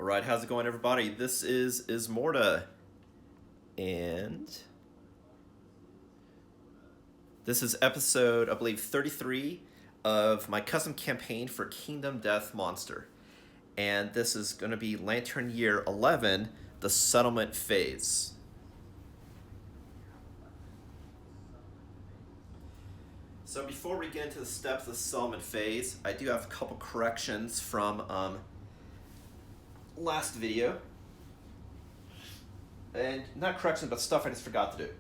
Alright, how's it going, everybody? This is Ismortah, and this is episode, I believe, 33 of my custom campaign for Kingdom Death Monster. And this is going to be Lantern Year 11, the Settlement Phase. So before we get into the steps of the Settlement Phase, I do have a couple corrections from last video, and not corrections, but stuff I just forgot to do.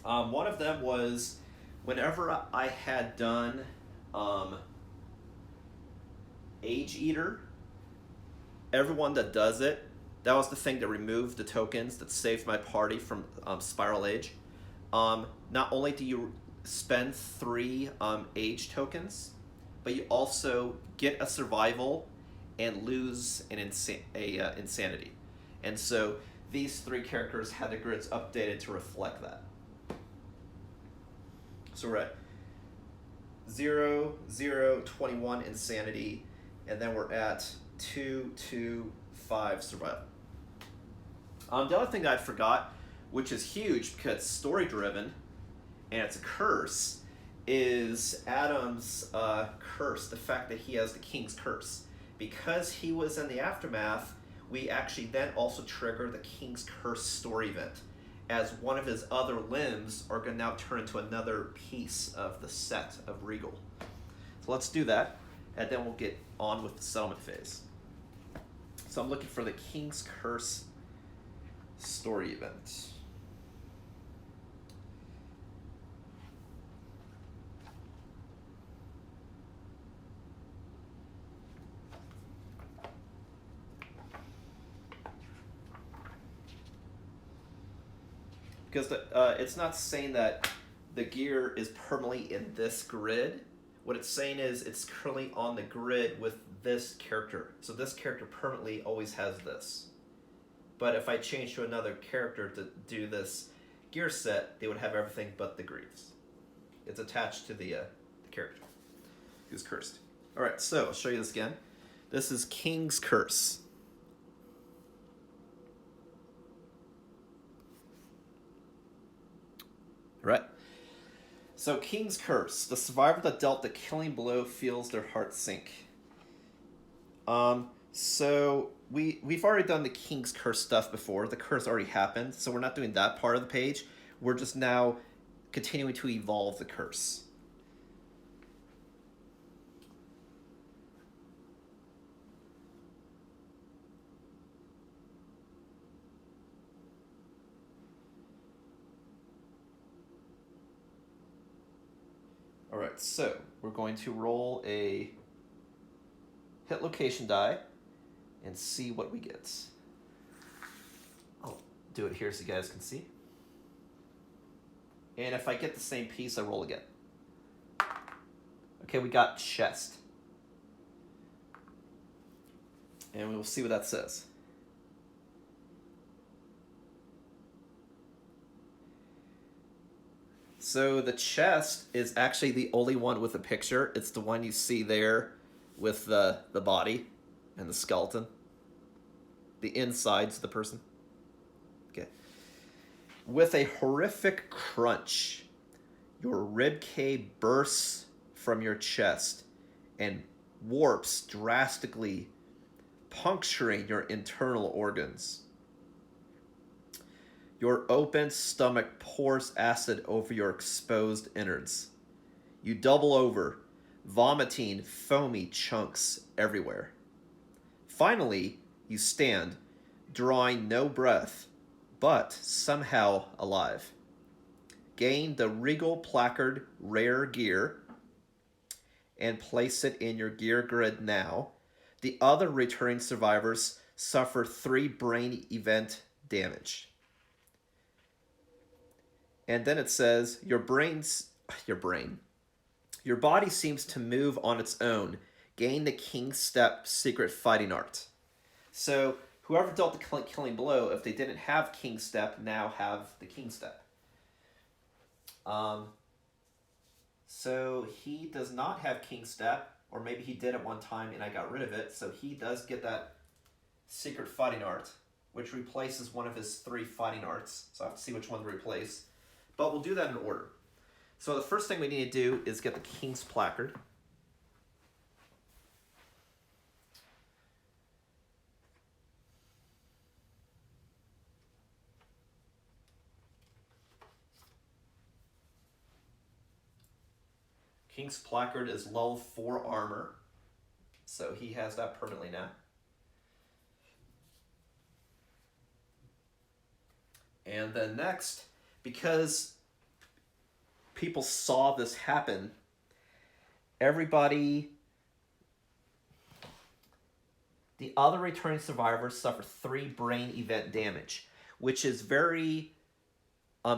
One of them was whenever I had done Age Eater, everyone that does it, that was the thing that removed the tokens that saved my party from Spiral Age. Not only do you spend 3 Age tokens, but you also get a survival and lose an insanity. And so these 3 characters had their grids updated to reflect that. So we're at 0, 0, 21 insanity, and then we're at 2, 2, 5 survival. The other thing that I forgot, which is huge because it's story driven and it's a curse, is Adam's curse, the fact that he has the King's Curse. Because he was in the Aftermath, we actually then also trigger the King's Curse story event, as one of his other limbs are going to now turn into another piece of the set of Regal. So let's do that, and then we'll get on with the settlement phase. So I'm looking for the King's Curse story event. Because it's not saying that the gear is permanently in this grid. What it's saying is it's currently on the grid with this character. So this character permanently always has this. But if I change to another character to do this gear set, they would have everything but the greaves. It's attached to the character who's cursed. Alright, so I'll show you this again. This is King's Curse. Right. So King's Curse. The survivor that dealt the killing blow feels their heart sink. So we've already done the King's Curse stuff before. The curse already happened, so we're not doing that part of the page. We're just now continuing to evolve the curse. Alright, so we're going to roll a hit location die and see what we get. I'll do it here so you guys can see. And if I get the same piece, I roll again. Okay, we got chest. And we will see what that says. So the chest is actually the only one with a picture. It's the one you see there with the body and the skeleton. The insides of the person. Okay. With a horrific crunch, your ribcage bursts from your chest and warps drastically, puncturing your internal organs. Your open stomach pours acid over your exposed innards. You double over, vomiting foamy chunks everywhere. Finally, you stand, drawing no breath, but somehow alive. Gain the Regal Placard Rare Gear and place it in your gear grid now. The other returning survivors suffer 3 brain event damage. And then it says, your body seems to move on its own. Gain the King's Step Secret Fighting Art. So whoever dealt the killing blow, if they didn't have King's Step, now have the King's Step. So he does not have King's Step, or maybe he did at one time and I got rid of it, so he does get that Secret Fighting Art, which replaces one of his 3 fighting arts. So I have to see which one to replace. But we'll do that in order. So the first thing we need to do is get the King's Placard. King's Placard is level 4 armor, so he has that permanently now. And then next, because people saw this happen, everybody, the other returning survivors suffer 3 brain event damage, which is very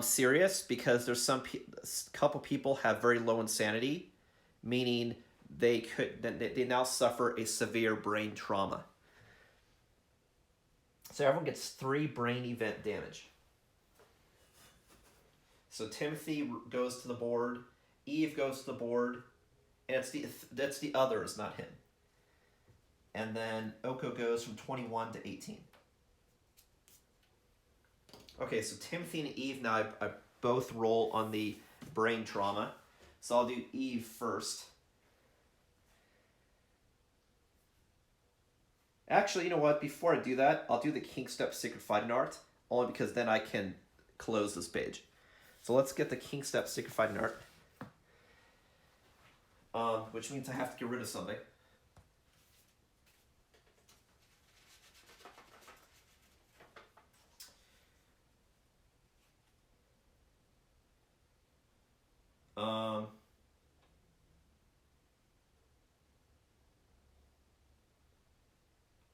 serious because there's couple people have very low insanity, meaning they now suffer a severe brain trauma. So everyone gets 3 brain event damage. So Timothy goes to the board, Eve goes to the board, and that's the others, not him. And then Oko goes from 21 to 18. Okay, so Timothy and Eve now I both roll on the brain trauma. So I'll do Eve first. Actually, you know what? Before I do that, I'll do the Kingstep Secret Fighting Art, only because then I can close this page. So let's get the Kingstep Secret Fighting Art, which means I have to get rid of something.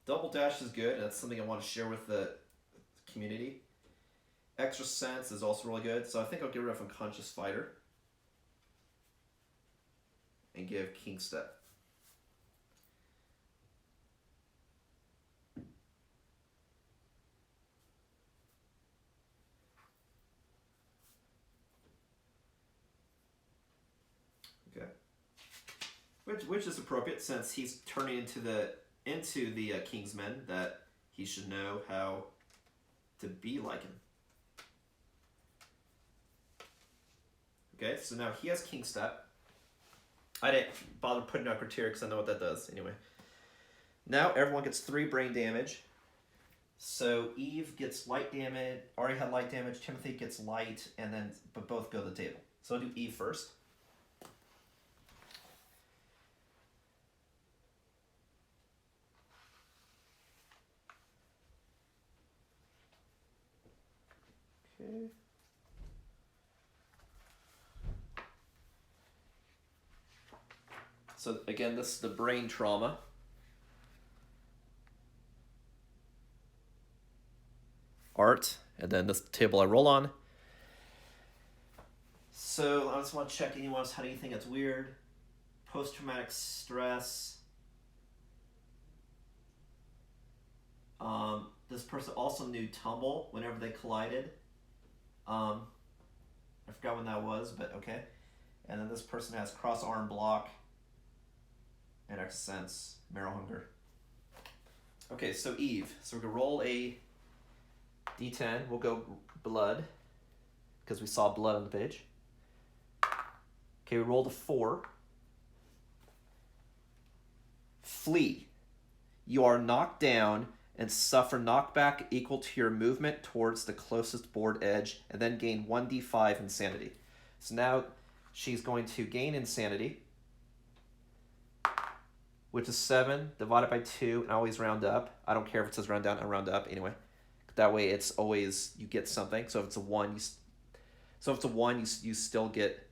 Double Dash is good, and that's something I want to share with the community. Extra Sense is also really good, so I think I'll get rid of Unconscious Fighter and give Kingstep. Okay, which is appropriate since he's turning into the Kingsmen, that he should know how to be like him. Okay, so now he has Kingstep. I didn't bother putting out criteria because I know what that does anyway. Now everyone gets 3 brain damage. So Eve gets light damage, already had light damage, Timothy gets light, and then but both go to the table. So I'll do Eve first. Okay. So again, this is the brain trauma. Art, and then this table I roll on. So I just want to check anyone else had anything that's weird. Post-traumatic stress. This person also knew tumble whenever they collided. I forgot when that was, but okay. And then this person has cross arm block and Extra Sense, marrow hunger. Okay, so Eve. So we're gonna roll a D10. We'll go blood because we saw blood on the page. Okay, we rolled a 4. Flee. You are knocked down and suffer knockback equal to your movement towards the closest board edge, and then gain 1d5 insanity. So now she's going to gain insanity, which is 7 divided by 2, and I always round up. I don't care if it says round down, I round up anyway. That way it's always, you get something. So if it's a 1, you still get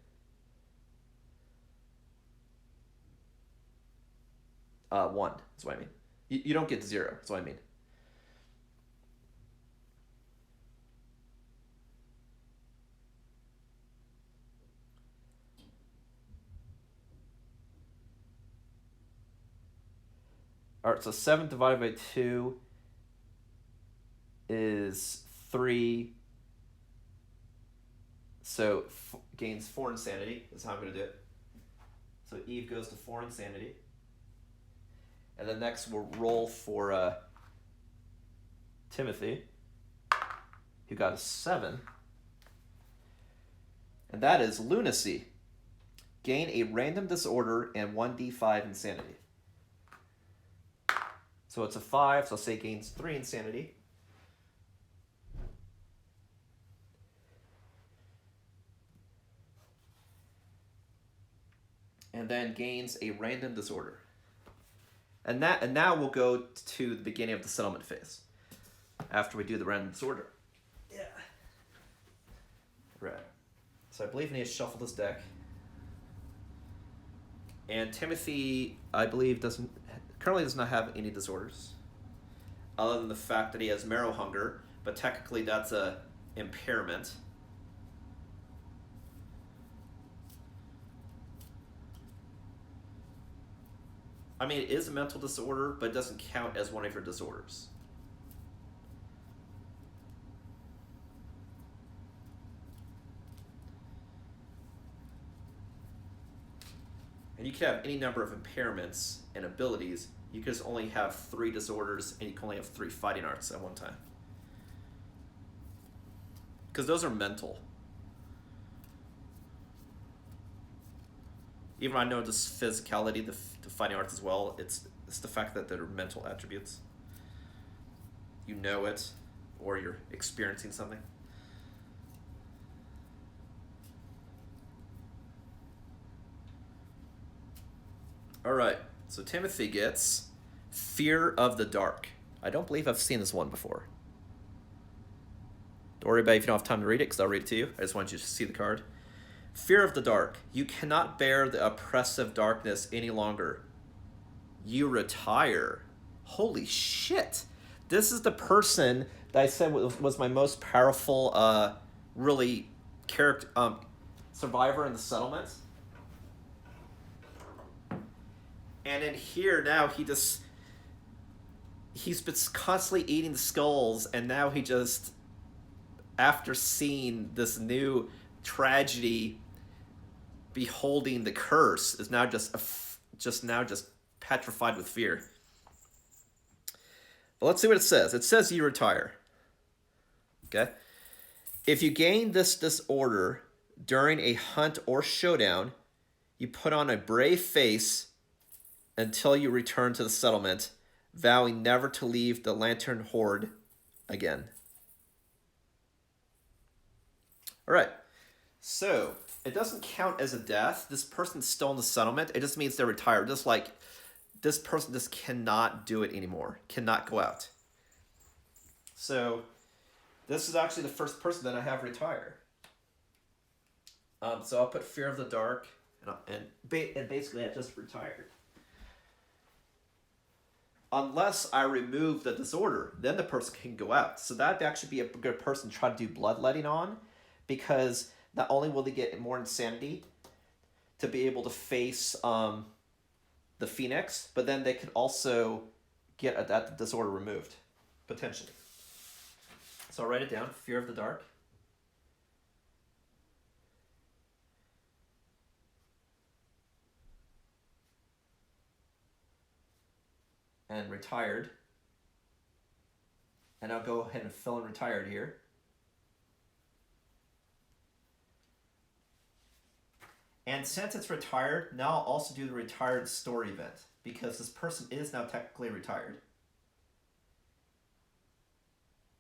1, that's what I mean. You don't get 0, that's what I mean. All right, so 7 divided by 2 is 3. So gains 4 insanity is how I'm going to do it. So Eve goes to 4 insanity. And then next we'll roll for Timothy, who got a 7. And that is lunacy. Gain a random disorder and 1d5 insanity. So it's a 5, so I'll say gains 3 insanity. And then gains a random disorder. And now we'll go to the beginning of the settlement phase. After we do the random disorder. Yeah. Right. So I believe I need to shuffle this deck. And Timothy, I believe, currently does not have any disorders. Other than the fact that he has marrow hunger. But technically that's a impairment. I mean, it is a mental disorder, but it doesn't count as one of your disorders. And you can have any number of impairments and abilities. You can just only have 3 disorders, and you can only have 3 fighting arts at one time. Because those are mental. Even though I know this physicality, the fighting arts as well, it's the fact that they're mental attributes. You know it, or you're experiencing something. All right, so Timothy gets Fear of the Dark. I don't believe I've seen this one before. Don't worry about it if you don't have time to read it, because I'll read it to you. I just want you to see the card. Fear of the dark. You cannot bear the oppressive darkness any longer. You retire. Holy shit. This is the person that I said was my most powerful, really, character survivor in the settlement. And in here now, he's been constantly eating the skulls, and now he just, after seeing this new tragedy, beholding the curse, is now just petrified with fear. But let's see what it says. It says you retire. Okay? If you gain this disorder during a hunt or showdown, you put on a brave face until you return to the settlement, vowing never to leave the Lantern Horde again. All right. So it doesn't count as a death. This person's still in the settlement. It just means they're retired. Just like this person just cannot do it anymore. Cannot go out. So this is actually the first person that I have retire. So I'll put Fear of the Dark, and basically I just retired. Unless I remove the disorder, then the person can go out. So that'd actually be a good person to try to do bloodletting on, because not only will they get more insanity to be able to face the Phoenix, but then they could also get that disorder removed, potentially. So I'll write it down, Fear of the Dark. And retired. And I'll go ahead and fill in retired here. And since it's retired, now I'll also do the retired story event, because this person is now technically retired.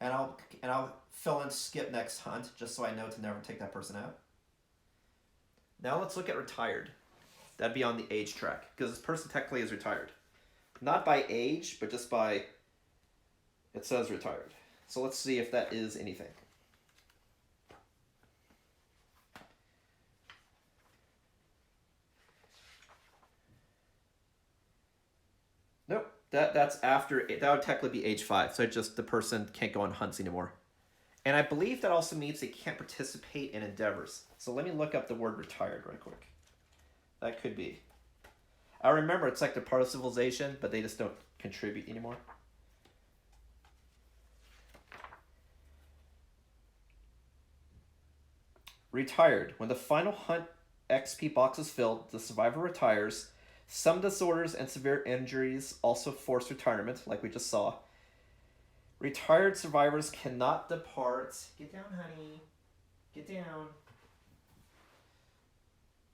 And I'll fill in skip next hunt, just so I know to never take that person out. Now let's look at retired. That'd be on the age track, because this person technically is retired. Not by age, but just by, it says retired. So let's see if that is anything. Nope, that's after, that would technically be age 5. So just the person can't go on hunts anymore. And I believe that also means they can't participate in endeavors. So let me look up the word retired right quick. That could be. I remember it's like they're part of civilization, but they just don't contribute anymore. Retired. When the final hunt XP box is filled, the survivor retires. Some disorders and severe injuries also force retirement, like we just saw. Retired survivors cannot depart. Get down, honey. Get down.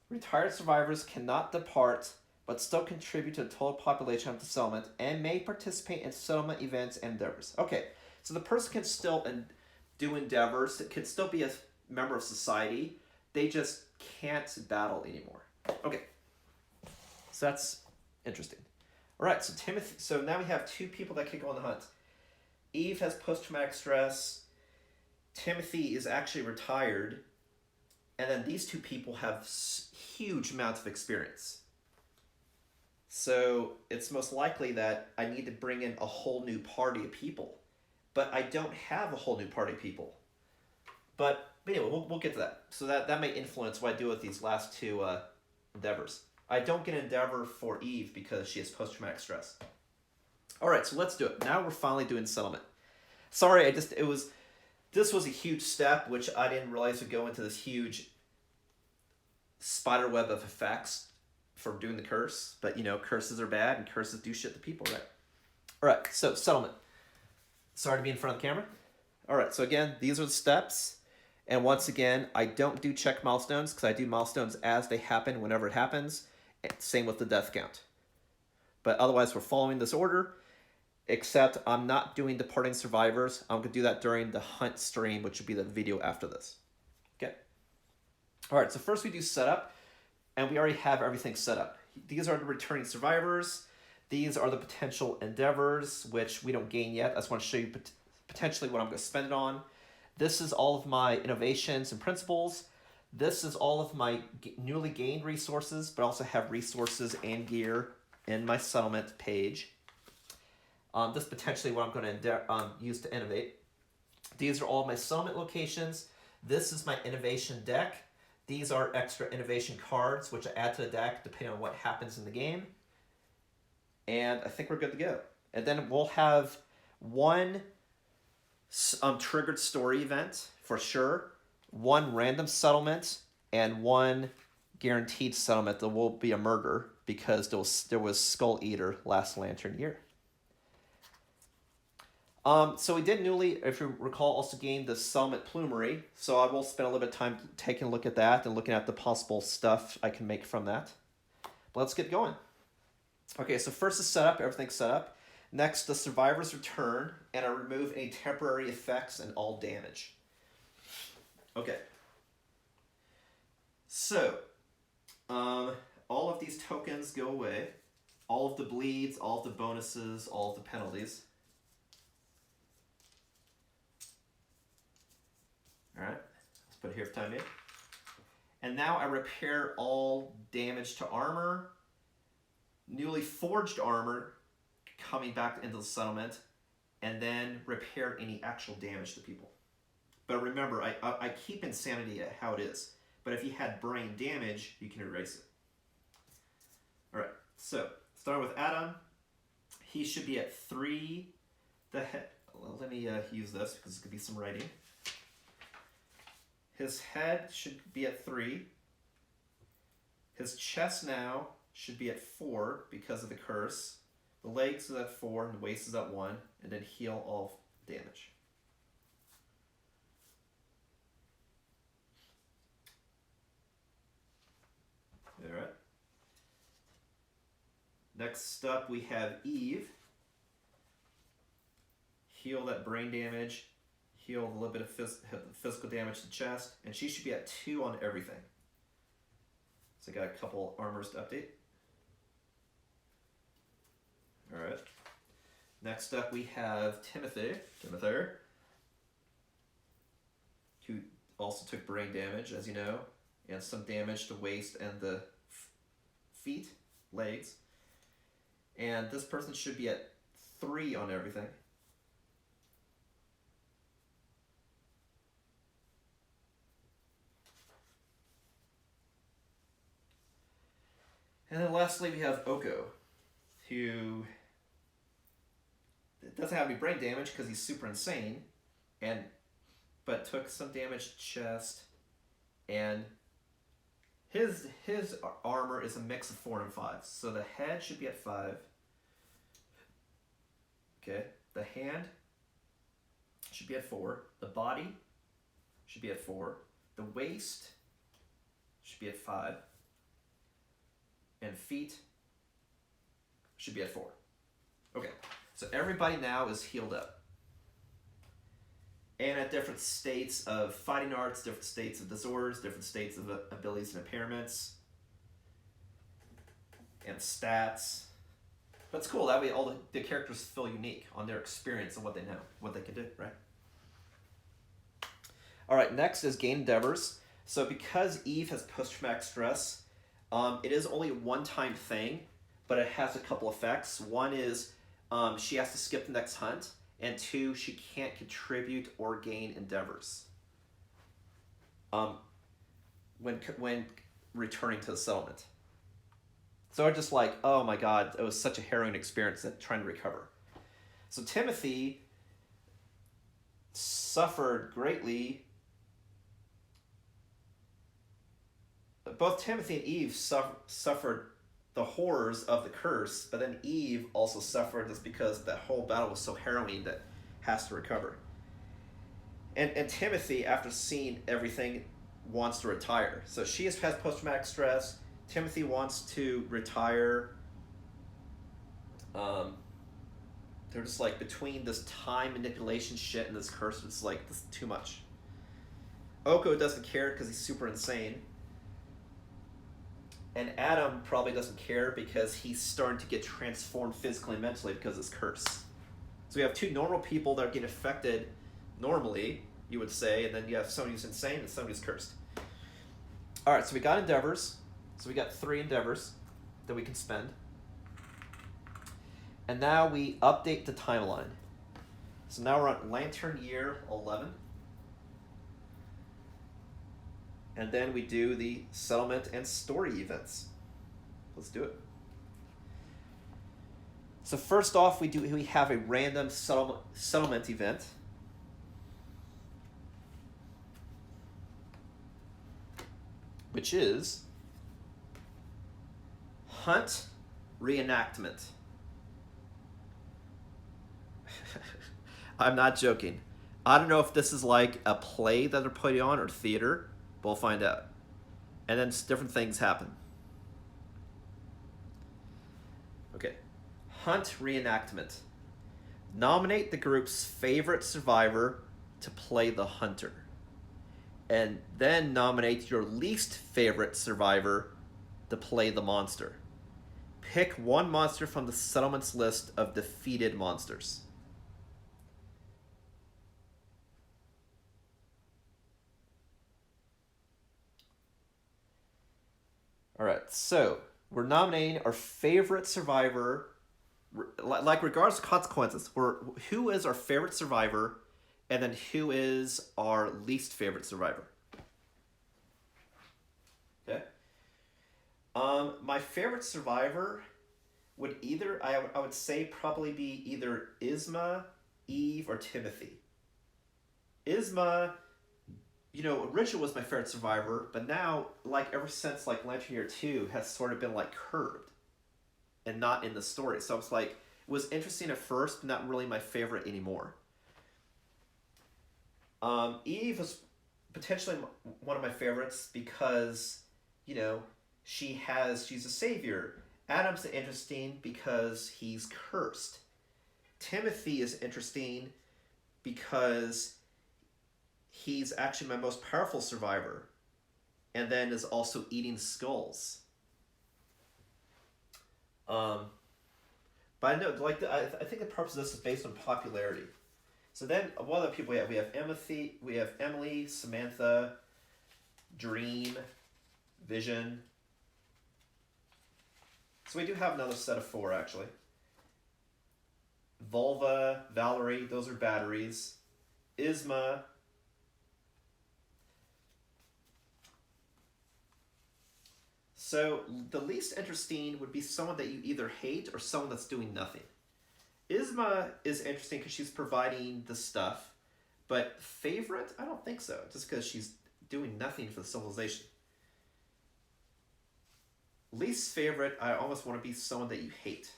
Retired survivors cannot depart, but still contribute to the total population of the settlement and may participate in settlement events and endeavors. Okay, so the person can still do endeavors. It can still be a member of society. They just can't battle anymore. Okay, so that's interesting. All right, so Timothy. So now we have two people that can go on the hunt. Eve has post-traumatic stress. Timothy is actually retired. And then these two people have huge amounts of experience. So it's most likely that I need to bring in a whole new party of people. But I don't have a whole new party of people. But anyway, we'll get to that. So that may influence what I do with these last two endeavors. I don't get an endeavor for Eve because she has post-traumatic stress. All right, so let's do it. Now we're finally doing settlement. Sorry, this was a huge step, which I didn't realize would go into this huge spider web of effects for doing the curse. But, you know, curses are bad and curses do shit to people, right? All right, so settlement. Sorry to be in front of the camera. All right, so again, these are the steps. And once again, I don't do check milestones because I do milestones as they happen whenever it happens. Same with the death count. But otherwise, we're following this order. Except I'm not doing departing survivors. I'm going to do that during the hunt stream, which will be the video after this. Okay. All right, so first we do setup, and we already have everything set up. These are the returning survivors. These are the potential endeavors, which we don't gain yet. I just want to show you potentially what I'm going to spend it on. This is all of my innovations and principles. This is all of my newly gained resources, but I also have resources and gear in my settlement page. This is potentially what I'm going to use to innovate. These are all my settlement locations. This is my innovation deck. These are extra innovation cards, which I add to the deck depending on what happens in the game. And I think we're good to go. And then we'll have one triggered story event for sure, one random settlement, and one guaranteed settlement that will be a murder because there was Skull Eater last Lantern year. So we did newly, if you recall, also gain the settlement plumery. So I will spend a little bit of time taking a look at that and looking at the possible stuff I can make from that. But let's get going. Okay, so first is setup. Everything's set up. Next, the survivors return, and I remove any temporary effects and all damage. Okay. So, all of these tokens go away. All of the bleeds, all of the bonuses, all of the penalties. All right, let's put it here for time being. And now I repair all damage to armor, newly forged armor coming back into the settlement, and then repair any actual damage to people. But remember, I keep insanity at how it is. But if you had brain damage, you can erase it. All right, so starting with Adam, he should be at 3. Well, let me use this because it could be some writing. His head should be at 3. His chest now should be at 4 because of the curse. The legs is at 4 and the waist is at 1, and then heal all damage. All right. Next up, we have Eve. Heal that brain damage. Heal a little bit of physical damage to the chest, and she should be at 2 on everything. So I got a couple armors to update. All right. Next up, we have Timothy, who also took brain damage, as you know, and some damage to waist and the feet, legs. And this person should be at 3 on everything. And then lastly, we have Oko, who doesn't have any brain damage because he's super insane, but took some damage to chest, and his armor is a mix of 4 and 5. So the head should be at 5. Okay, the hand should be at 4. The body should be at 4. The waist should be at 5. And feet should be at 4. Okay, so everybody now is healed up. And at different states of fighting arts, different states of disorders, different states of abilities and impairments, and stats. But it's cool, that way all the characters feel unique on their experience and what they know, what they can do, right? Alright, next is gain endeavors. So because Eve has post-traumatic stress, it is only a one-time thing, but it has a couple effects. One is she has to skip the next hunt, and 2, she can't contribute or gain endeavors when returning to the settlement. So I'm just like, oh my god, it was such a harrowing experience trying to recover. So Timothy suffered greatly. Both Timothy and Eve suffered the horrors of the curse, but then Eve also suffered this because that whole battle was so harrowing that has to recover. And Timothy, after seeing everything, wants to retire. So she has post-traumatic stress. Timothy wants to retire. They're just like between this time manipulation shit and this curse, it's like this is too much. Oko doesn't care because he's super insane. And Adam probably doesn't care because he's starting to get transformed physically and mentally because of this curse. So we have 2 normal people that are getting affected normally, you would say, and then you have somebody who's insane and somebody who's cursed. Alright, so we got endeavors. So we got 3 endeavors that we can spend. And now we update the timeline. So now we're on Lantern Year 11. And then we do the settlement and story events. Let's do it. So first off, we have a random settlement event. Which is Hunt Reenactment. I'm not joking. I don't know if this is like a play that they're putting on or theater. We'll find out. And then different things happen. Okay. Hunt Reenactment. Nominate the group's favorite survivor to play the hunter. And then nominate your least favorite survivor to play the monster. Pick one monster from the settlement's list of defeated monsters. Alright, so we're nominating our favorite survivor, like regardless of consequences, who is our favorite survivor, and then who is our least favorite survivor. Okay. My favorite survivor would I would say probably be either Isma, Eve, or Timothy. Isma, originally was my favorite survivor, but now, like, ever since, like, Lantern Year 2 has sort of been, like, curbed and not in the story. So it's like, it was interesting at first, but not really my favorite anymore. Eve was potentially one of my favorites because, she's a savior. Adam's interesting because he's cursed. Timothy is interesting because he's actually my most powerful survivor, and then is also eating skulls. But I know, I think the purpose of this is based on popularity. So then, what other people we have? We have Emily, Samantha, Dream, Vision. So we do have another set of 4, actually. Volva, Valerie, those are batteries. Isma. So the least interesting would be someone that you either hate or someone that's doing nothing. Isma is interesting because she's providing the stuff, but favorite? I don't think so, just because she's doing nothing for the civilization. Least favorite, I almost want to be someone that you hate.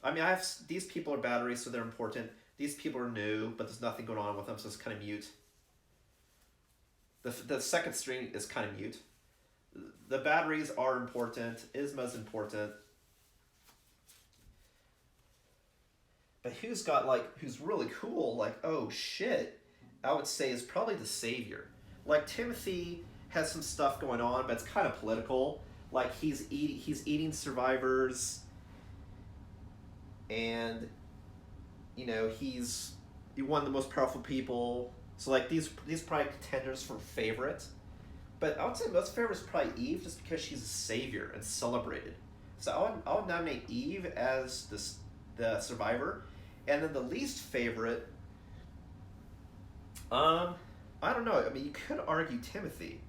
I mean, these people are batteries, so they're important. These people are new, but there's nothing going on with them, so it's kind of mute. The second string is kind of mute. The batteries are important. Isma's important. But who's really cool, like, oh shit, I would say is probably the Savior. Like, Timothy has some stuff going on, but it's kind of political. Like, he's eating survivors, and, you know, he's one of the most powerful people. So, like, these probably contenders for favorite. But I would say most favorite is probably Eve, just because she's a savior and celebrated. So I would nominate Eve as the survivor. And then the least favorite, I don't know. I mean, you could argue Timothy,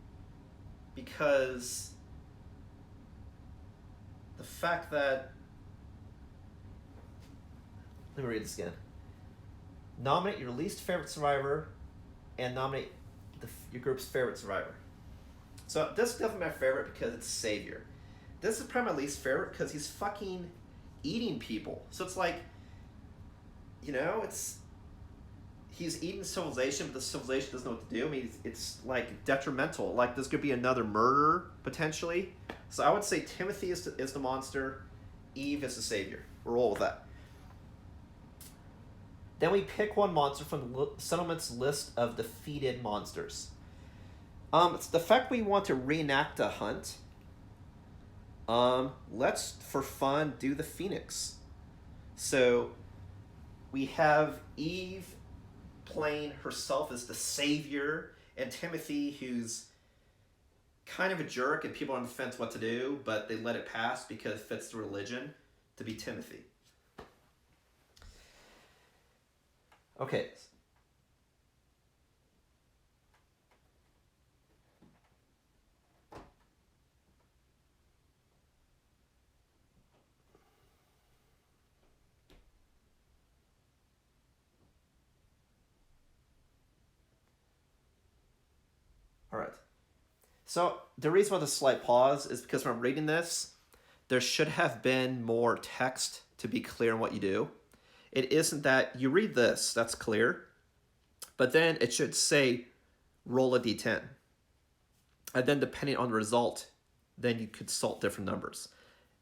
because the fact that, let me read this again. Nominate your least favorite survivor, and nominate your group's favorite survivor. So this is definitely my favorite because it's Savior. This is probably my least favorite because he's fucking eating people. So it's like, you know, he's eating civilization, but the civilization doesn't know what to do. I mean, it's like detrimental. Like, this could be another murder potentially. So I would say Timothy is the monster, Eve is the savior. We'll roll with that. Then we pick one monster from the settlement's list of defeated monsters. It's the fact we want to reenact a hunt. Let's, for fun, do the Phoenix. So we have Eve playing herself as the savior, and Timothy, who's kind of a jerk and people are on the fence what to do, but they let it pass because it fits the religion, to be Timothy. Okay. All right. So the reason why the slight pause is because when I'm reading this, there should have been more text to be clear on what you do. It isn't that you read this, that's clear, but then it should say roll a d10. And then depending on the result, then you consult different numbers.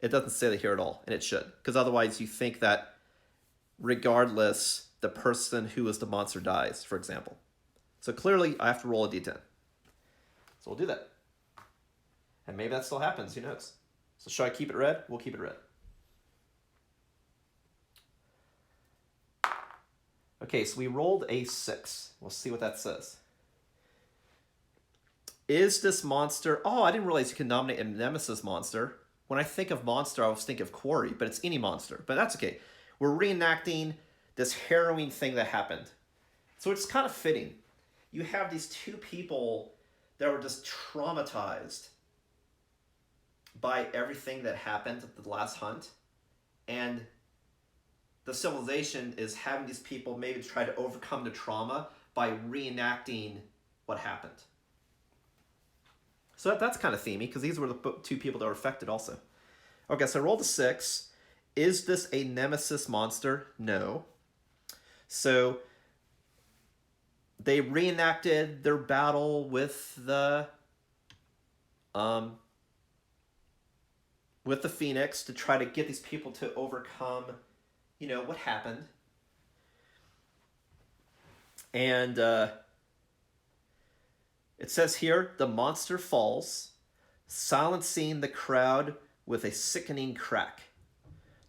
It doesn't say that here at all, and it should, because otherwise you think that regardless, the person who is the monster dies, for example. So clearly I have to roll a d10. So we'll do that. And maybe that still happens, who knows? So should I keep it red? We'll keep it red. Okay, so we rolled a 6. We'll see what that says. Is this monster... Oh, I didn't realize you can nominate a Nemesis monster. When I think of monster, I always think of Quarry, but it's any monster. But that's okay. We're reenacting this harrowing thing that happened. So it's kind of fitting. You have these two people that were just traumatized by everything that happened at the last hunt. And the civilization is having these people maybe try to overcome the trauma by reenacting what happened. So that's kind of themey, because these were the two people that were affected also. Okay, so I rolled a 6. Is this a Nemesis monster? No. So they reenacted their battle with the Phoenix to try to get these people to overcome, you know, what happened. And it says here, the monster falls, silencing the crowd with a sickening crack.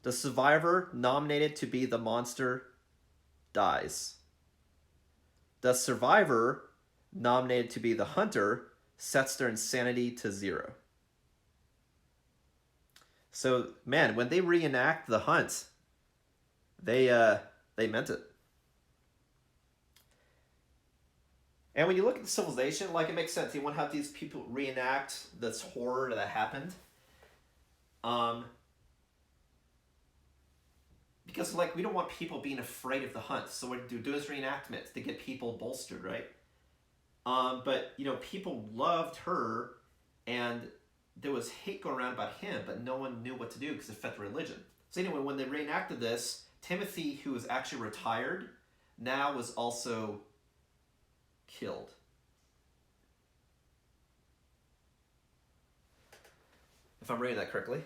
The survivor nominated to be the monster dies. The survivor nominated to be the hunter sets their insanity to 0. So, man, when they reenact the hunt, they meant it. And when you look at the civilization, like, it makes sense. You want to have these people reenact this horror that happened. Because, like, we don't want people being afraid of the hunt. So we're doing this reenactment to get people bolstered, right? But, you know, people loved her, and there was hate going around about him, but no one knew what to do because it fit the religion. So anyway, when they reenacted this, Timothy, who was actually retired, now was also killed. If I'm reading that correctly.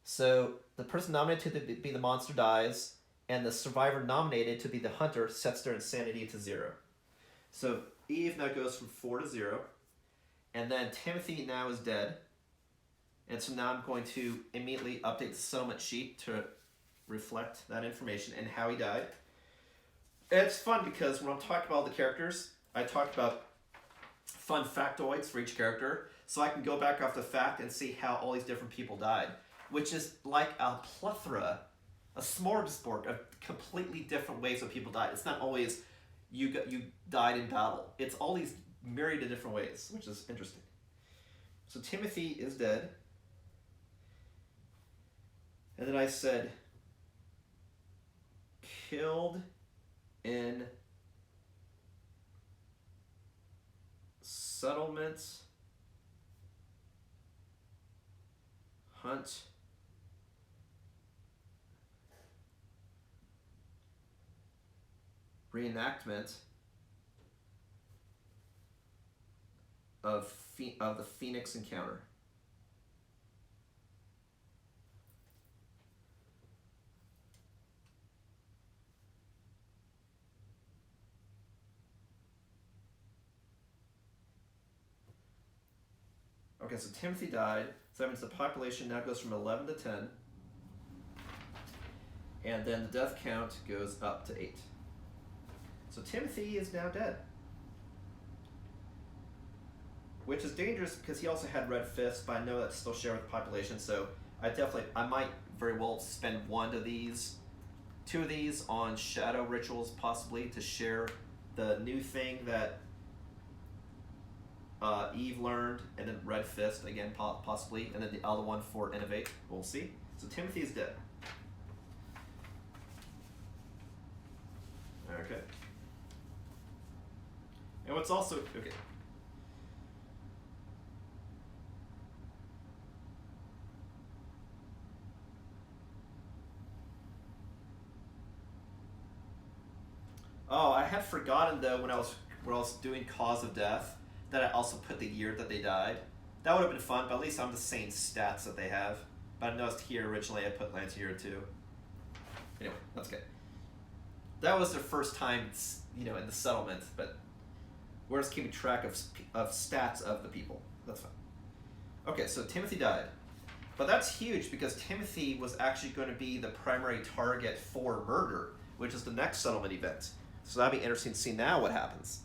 So the person nominated to be the monster dies, and the survivor nominated to be the hunter sets their insanity to 0. So Eve now goes from 4 to 0, and then Timothy now is dead. And so now I'm going to immediately update the settlement sheet to reflect that information and how he died. And it's fun because when I'm talking about all the characters, I talk about fun factoids for each character, so I can go back off the fact and see how all these different people died, which is like a plethora, a smorgasbord of completely different ways that people died. It's not always you died in battle. It's all these myriad of different ways, which is interesting. So Timothy is dead. And then I said, killed in settlement, hunt, reenactment of the Phoenix Encounter. Okay, so Timothy died, so that means the population now goes from 11 to 10, and then the death count goes up to 8. So Timothy is now dead, which is dangerous because he also had Red Fist, but I know that's still shared with the population, so I might very well spend two of these on shadow rituals possibly to share the new thing that Eve learned, and then Red Fist again possibly, and then the other one for Innovate. We'll see. So Timothy is dead. Okay. And what's also okay. Oh, I had forgotten though when I was doing cause of death that I also put the year that they died. That would have been fun, but at least I'm just saying stats that they have. But I noticed here originally I put Lantier too. Anyway, that's good. That was their first time, in the settlement, but we're just keeping track of stats of the people. That's fine. Okay, so Timothy died. But that's huge because Timothy was actually going to be the primary target for murder, which is the next settlement event. So that'd be interesting to see now what happens.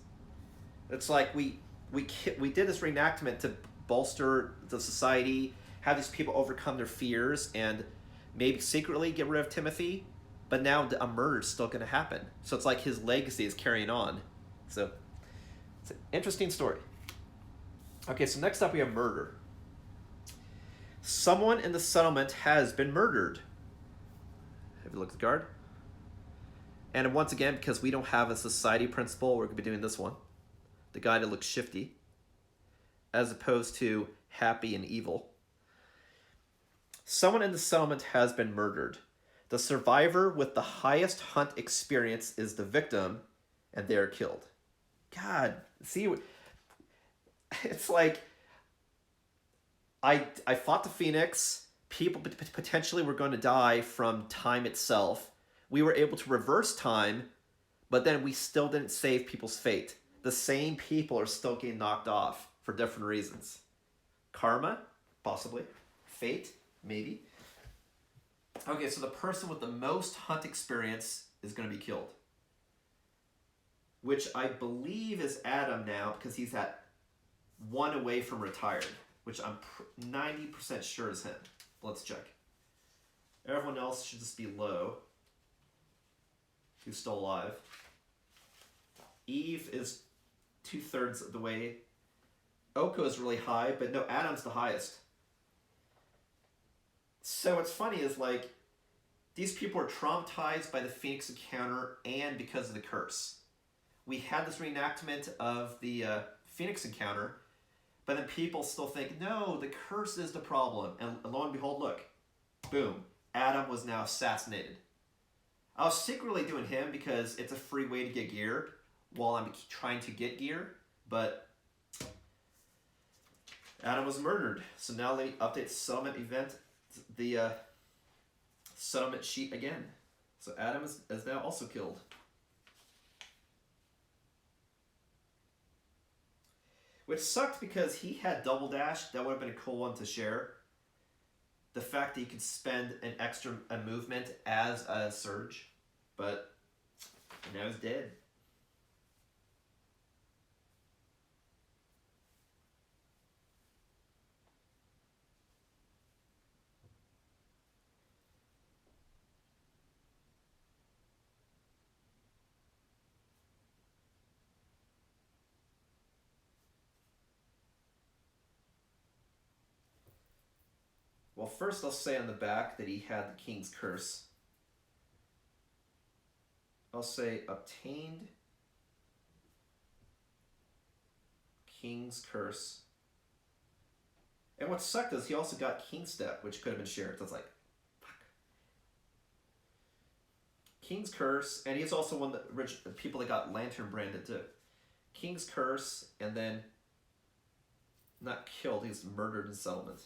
It's like we did this reenactment to bolster the society, have these people overcome their fears, and maybe secretly get rid of Timothy, but now a murder is still going to happen. So it's like his legacy is carrying on. So it's an interesting story. Okay, so next up we have murder. Someone in the settlement has been murdered. Have you looked at the card? And once again, because we don't have a society principle, we're going to be doing this one. The guy that looks shifty, as opposed to happy and evil. Someone in the settlement has been murdered. The survivor with the highest hunt experience is the victim, and they are killed. God, see, it's like I fought the Phoenix. People potentially were going to die from time itself. We were able to reverse time, but then we still didn't save people's fate. The same people are still getting knocked off for different reasons. Karma, possibly. Fate, maybe. Okay, so the person with the most hunt experience is going to be killed. Which I believe is Adam now, because he's at 1 away from retired, which I'm 90% sure is him. Let's check. Everyone else should just be low. Who's still alive. Eve is 2/3 of the way. Oko is really high, but no, Adam's the highest. So what's funny is like, these people are traumatized by the Phoenix Encounter and because of the curse. We had this reenactment of the Phoenix Encounter, but then people still think, no, the curse is the problem. And lo and behold, look, boom, Adam was now assassinated. I was secretly doing him because it's a free way to get gear while I'm trying to get gear, but Adam was murdered. So now let me update settlement event, the settlement sheet again. So Adam is now also killed. Which sucked because he had double dash. That would have been a cool one to share. The fact that you could spend an extra movement as a surge, but now he's dead. Well, first I'll say on the back that he had the King's Curse. I'll say obtained King's Curse. And what sucked is he also got King's Step, which could have been shared. So it's like, fuck. King's Curse, and he's also one of the people that got Lantern branded too. King's Curse, and then not killed, he's murdered in settlement.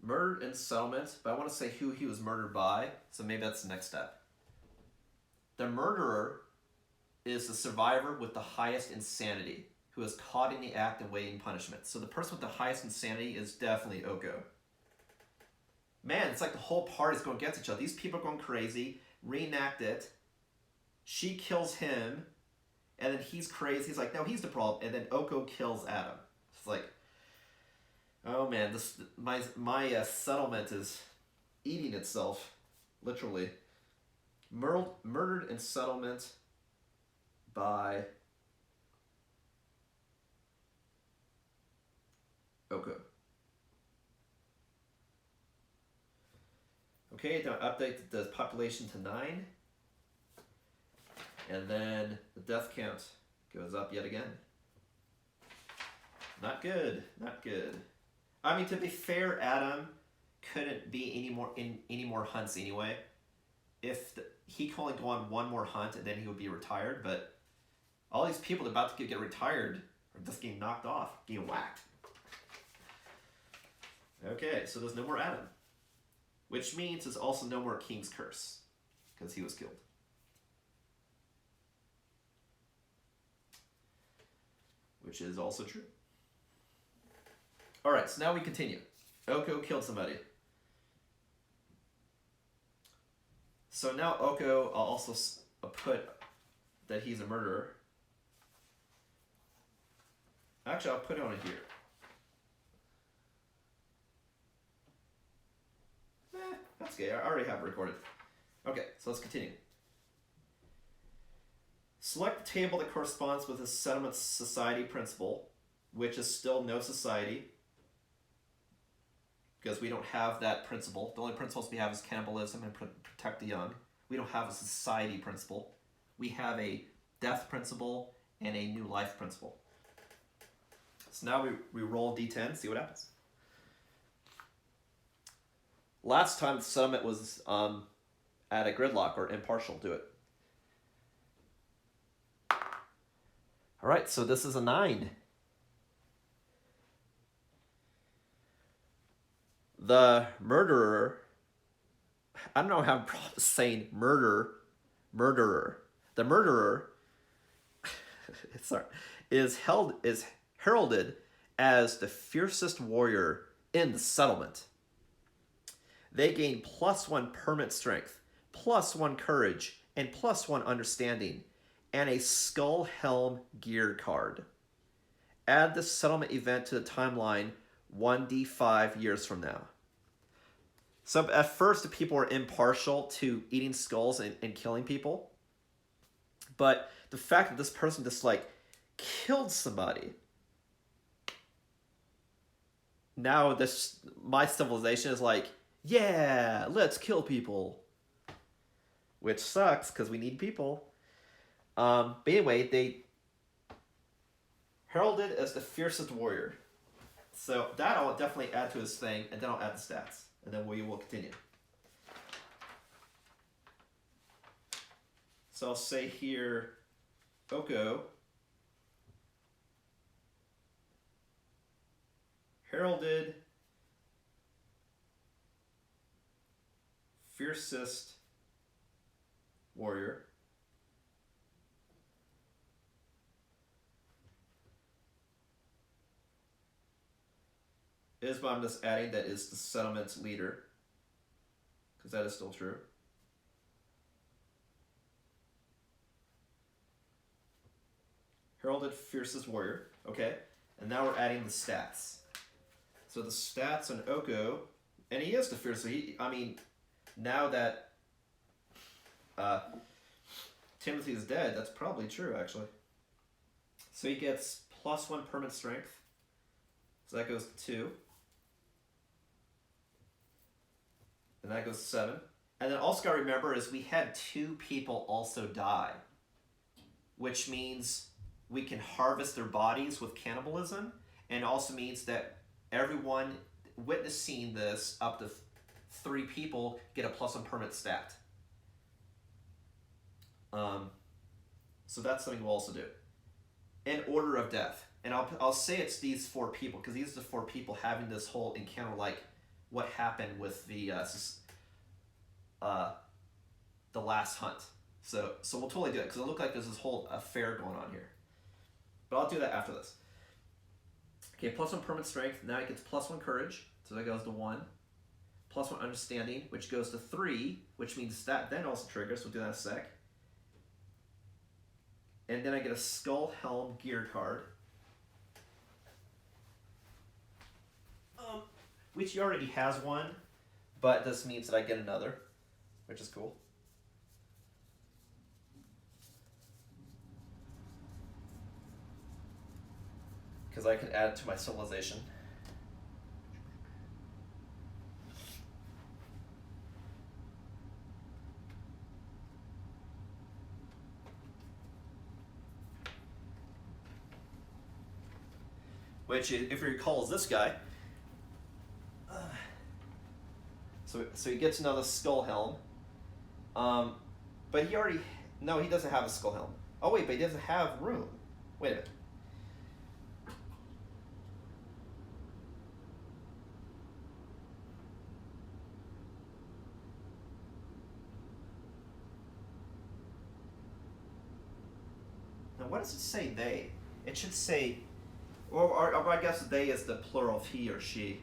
Murdered in settlement, but I want to say who he was murdered by, so maybe that's the next step. The murderer is the survivor with the highest insanity, who is caught in the act and waiting punishment. So the person with the highest insanity is definitely Oko. Man, it's like the whole party's going against each other. These people are going crazy, reenact it. She kills him, and then he's crazy. He's like, no, he's the problem. And then Oko kills Adam. It's like, oh man, my settlement is eating itself, literally. Murdered in settlement by Oko. Okay, now update the population to 9. And then the death count goes up yet again. Not good, not good. I mean, to be fair, Adam couldn't be any more hunts anyway. If he can only go on one more hunt and then he would be retired, but all these people about to get retired are just getting knocked off, getting whacked. Okay, so there's no more Adam. Which means there's also no more King's Curse, because he was killed. Which is also true. Alright, so now we continue. Oko killed somebody. So now Oko, I'll also put that he's a murderer. Actually, I'll put it on here. That's okay, I already have it recorded. Okay, so let's continue. Select the table that corresponds with the settlement society principle, which is still no society, because we don't have that principle. The only principles we have is cannibalism and protect the young. We don't have a society principle. We have a death principle and a new life principle. So now we roll D10, see what happens. Last time the settlement was at a gridlock or impartial to it. Alright, so this is a 9. The murderer, I don't know how I'm saying murderer. The murderer sorry, is heralded as the fiercest warrior in the settlement. They gain +1 permanent strength, +1 courage, and +1 understanding, and a skull helm gear card. Add the settlement event to the timeline 1d5 years from now. So at first, the people were impartial to eating skulls and killing people. But the fact that this person just, like, killed somebody. Now my civilization is like, yeah, let's kill people. Which sucks, because we need people. But anyway, they heralded as the fiercest warrior. So that I'll definitely add to his thing, and then I'll add the stats. And then we will continue. So I'll say here, Oko heralded fiercest warrior. Is what I'm just adding, that is the settlement's leader, because that is still true. Heralded fiercest warrior. Okay, and now we're adding the stats. So the stats on Oko, and he is the fiercest. Now that Timothy is dead, that's probably true, actually. So he gets +1 permanent strength. So that goes to 2. And that goes to 7. And then also got to remember is we had 2 people also die, which means we can harvest their bodies with cannibalism, and also means that everyone witnessing this, up to 3 people, get a +1 permanent stat. So that's something we'll also do. In order of death. And I'll say it's these 4 people, because these are the 4 people having this whole encounter, like what happened with the last hunt. So we'll totally do it, because it looked like there's this whole affair going on here. But I'll do that after this. Okay, +1 permanent strength. Now it gets +1 courage, so that goes to 1. +1 understanding, which goes to 3, which means that then also triggers. We'll do that in a sec. And then I get a skull helm gear card, which he already has one, but this means that I get another, which is cool. Because I can add it to my civilization. Which, if you recall, is this guy. So he gets another skull helm. But he already... No, he doesn't have a skull helm. Oh, wait, but he doesn't have room. Wait a minute. Now, what does it say, they? It should say... Or I guess they is the plural of he or she.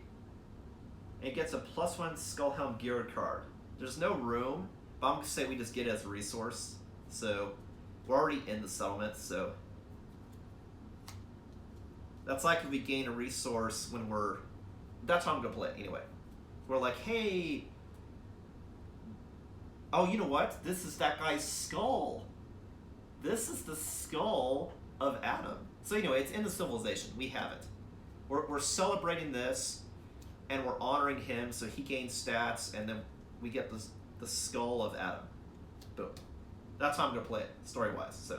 It gets a +1 skull helm gear card. There's no room, but I'm going to say we just get it as a resource. So we're already in the settlement, so that's like if we gain a resource when we're... That's how I'm going to play it anyway. We're like, hey... Oh, you know what? This is that guy's skull. This is the skull of Adam. So anyway, it's in the civilization. We have it. We're celebrating this, and we're honoring him, so he gains stats, and then we get the skull of Adam. Boom. That's how I'm going to play it, story-wise. So,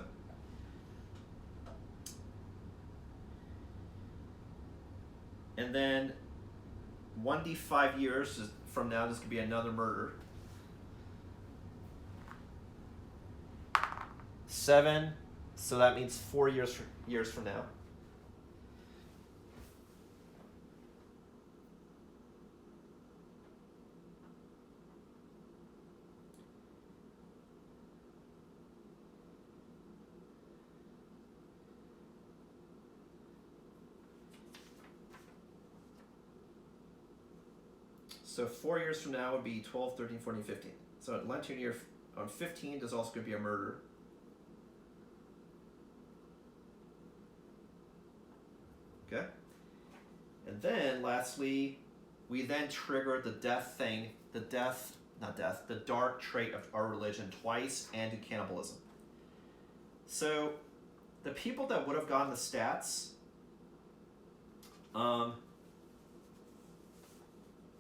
and then 1d5 years from now, this could be another murder. 7, so that means 4 years from now. So 4 years from now would be 12, 13, 14, 15. So at Lantern year on 15, there's also going to be a murder. Okay. And then lastly, we then trigger the death thing, the dark trait of our religion twice, and do cannibalism. So the people that would have gotten the stats,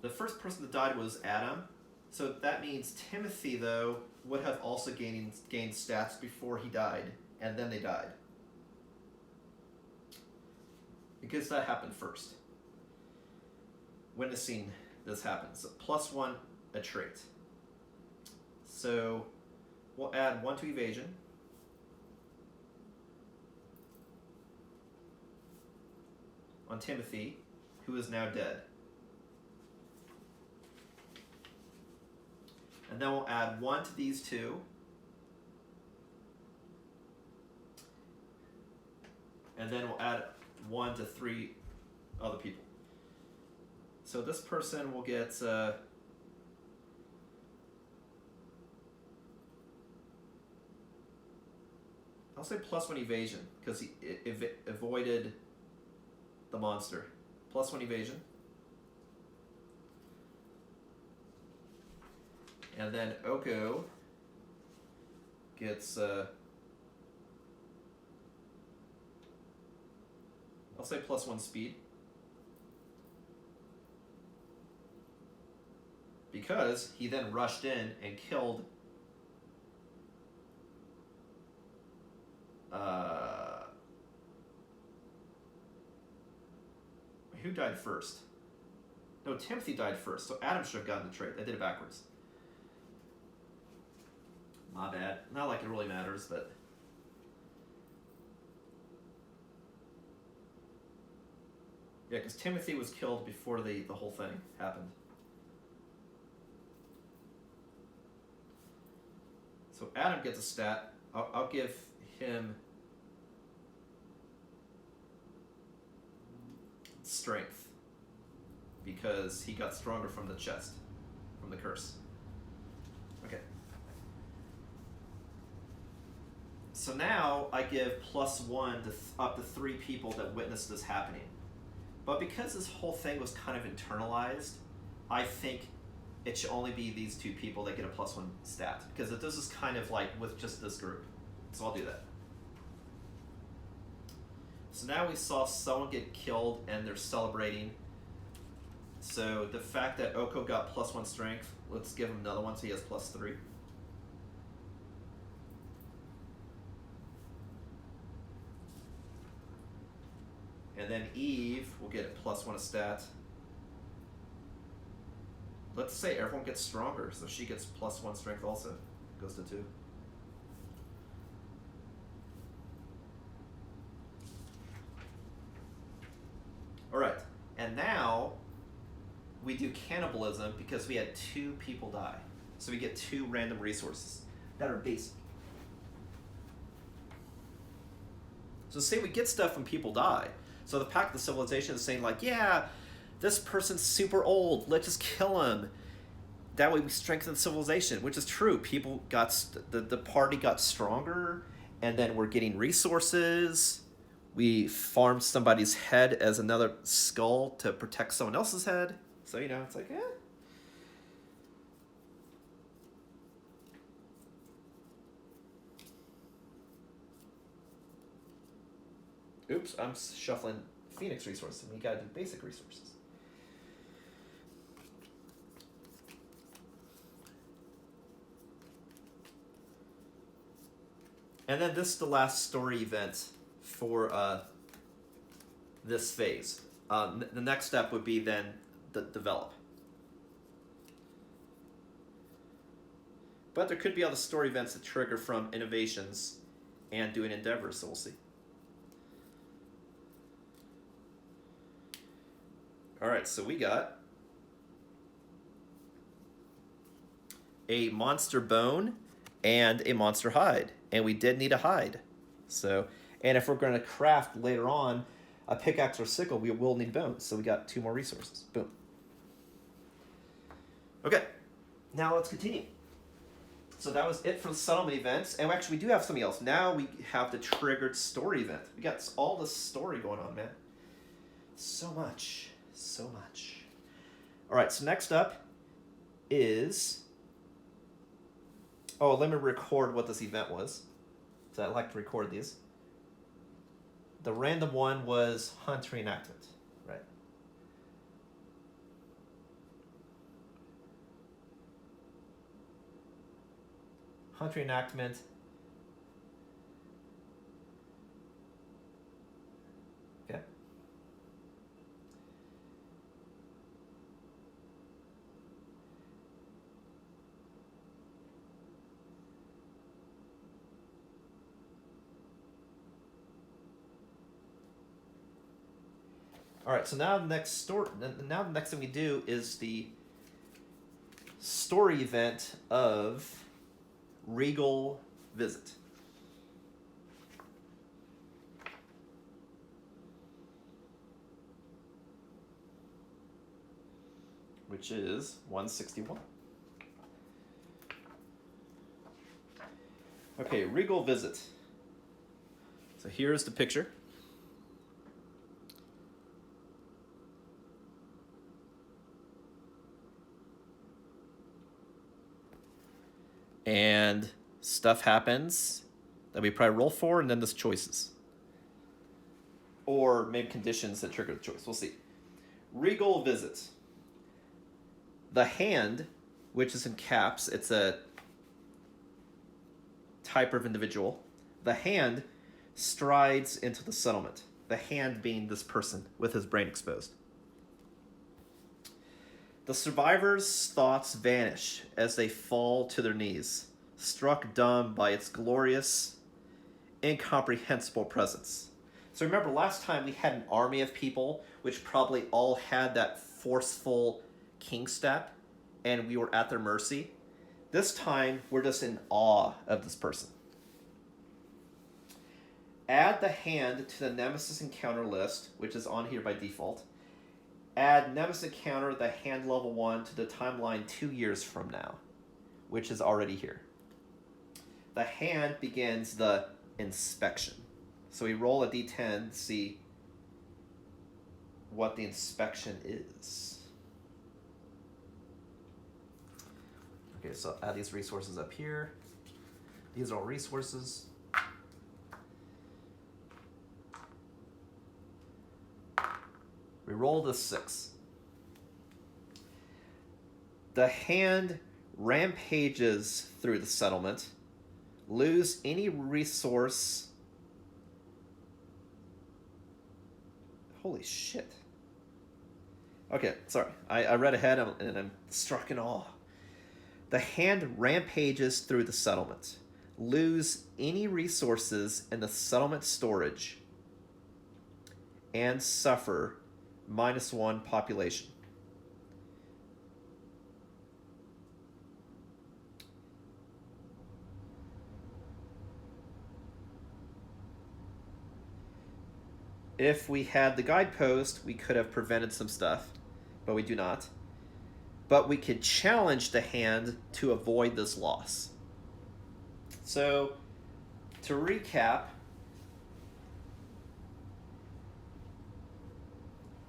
the first person that died was Adam. So that means Timothy, though, would have also gained stats before he died, and then they died. Because that happened first. Witnessing this happen. So +1, a trait. So we'll add 1 to evasion. On Timothy, who is now dead. And then we'll add 1 to these two. And then we'll add 1 to 3 other people. So this person will get I'll say +1 evasion because he avoided the monster. +1 evasion. And then Oko gets I'll say +1 speed. Because he then rushed in and killed who died first? No, Timothy died first, so Adam should have gotten the trait. I did it backwards. My bad. Not like it really matters, but yeah, because Timothy was killed before the whole thing happened. So Adam gets a stat. I'll give him strength because he got stronger from the chest, from the curse. Okay. So now I give +1 to up to 3 people that witnessed this happening. But because this whole thing was kind of internalized, I think it should only be these 2 people that get a +1 stat. Because this is kind of like with just this group. So I'll do that. So now we saw someone get killed and they're celebrating. So the fact that Oko got +1 strength, let's give him another one so he has +3. And then Eve will get a +1 a stat. Let's say everyone gets stronger, so she gets +1 strength also. Goes to 2. Alright, and now we do cannibalism because we had 2 people die. So we get 2 random resources that are basic. So say we get stuff when people die. So the Pact of the Civilization is saying like, yeah, this person's super old, let's just kill him. That way we strengthen civilization, which is true. People got, the party got stronger, and then we're getting resources. We farmed somebody's head as another skull to protect someone else's head. So, it's like, eh. Oops, I'm shuffling Phoenix resources, and we gotta do basic resources. And then this is the last story event for this phase. The next step would be then develop. But there could be other story events that trigger from innovations and doing endeavors, so we'll see. Alright, so we got a monster bone and a monster hide. And we did need a hide. So, and if we're going to craft later on a pickaxe or sickle, we will need bones. So we got 2 more resources. Boom. Okay, now let's continue. So that was it for the settlement events. And actually, we do have something else. Now we have the triggered story event. We got all this story going on, man. So much. So much. All right, so next up is... Oh, let me record what this event was. So I like to record these. The random one was Hunt Reenactment, right? Hunt Reenactment. Okay. All right, so now the next thing we do is the story event of Regal Visit. Which is 161. Okay, Regal Visit. So here's the picture. And stuff happens that we probably roll for, and then there's choices. Or maybe conditions that trigger the choice. We'll see. Regal Visit. The hand, which is in caps, it's a type of individual. The hand strides into the settlement. The hand being this person with his brain exposed. The survivors' thoughts vanish as they fall to their knees, struck dumb by its glorious, incomprehensible presence. So remember, last time we had an army of people which probably all had that forceful king step, and we were at their mercy. This time, we're just in awe of this person. Add the hand to the Nemesis Encounter list, which is on here by default. Add Nemesis Encounter, the hand level 1, to the timeline 2 years from now, which is already here. The hand begins the inspection. So we roll a d10 to see what the inspection is. Okay, so add these resources up here. These are all resources. We roll the 6. The hand rampages through the settlement. Lose any resource. Holy shit. Okay, sorry. I read ahead and I'm struck in awe. The hand rampages through the settlement. Lose any resources in the settlement storage. And suffer -1 population. If we had the guidepost, we could have prevented some stuff, but we do not. But we could challenge the hand to avoid this loss. So, to recap,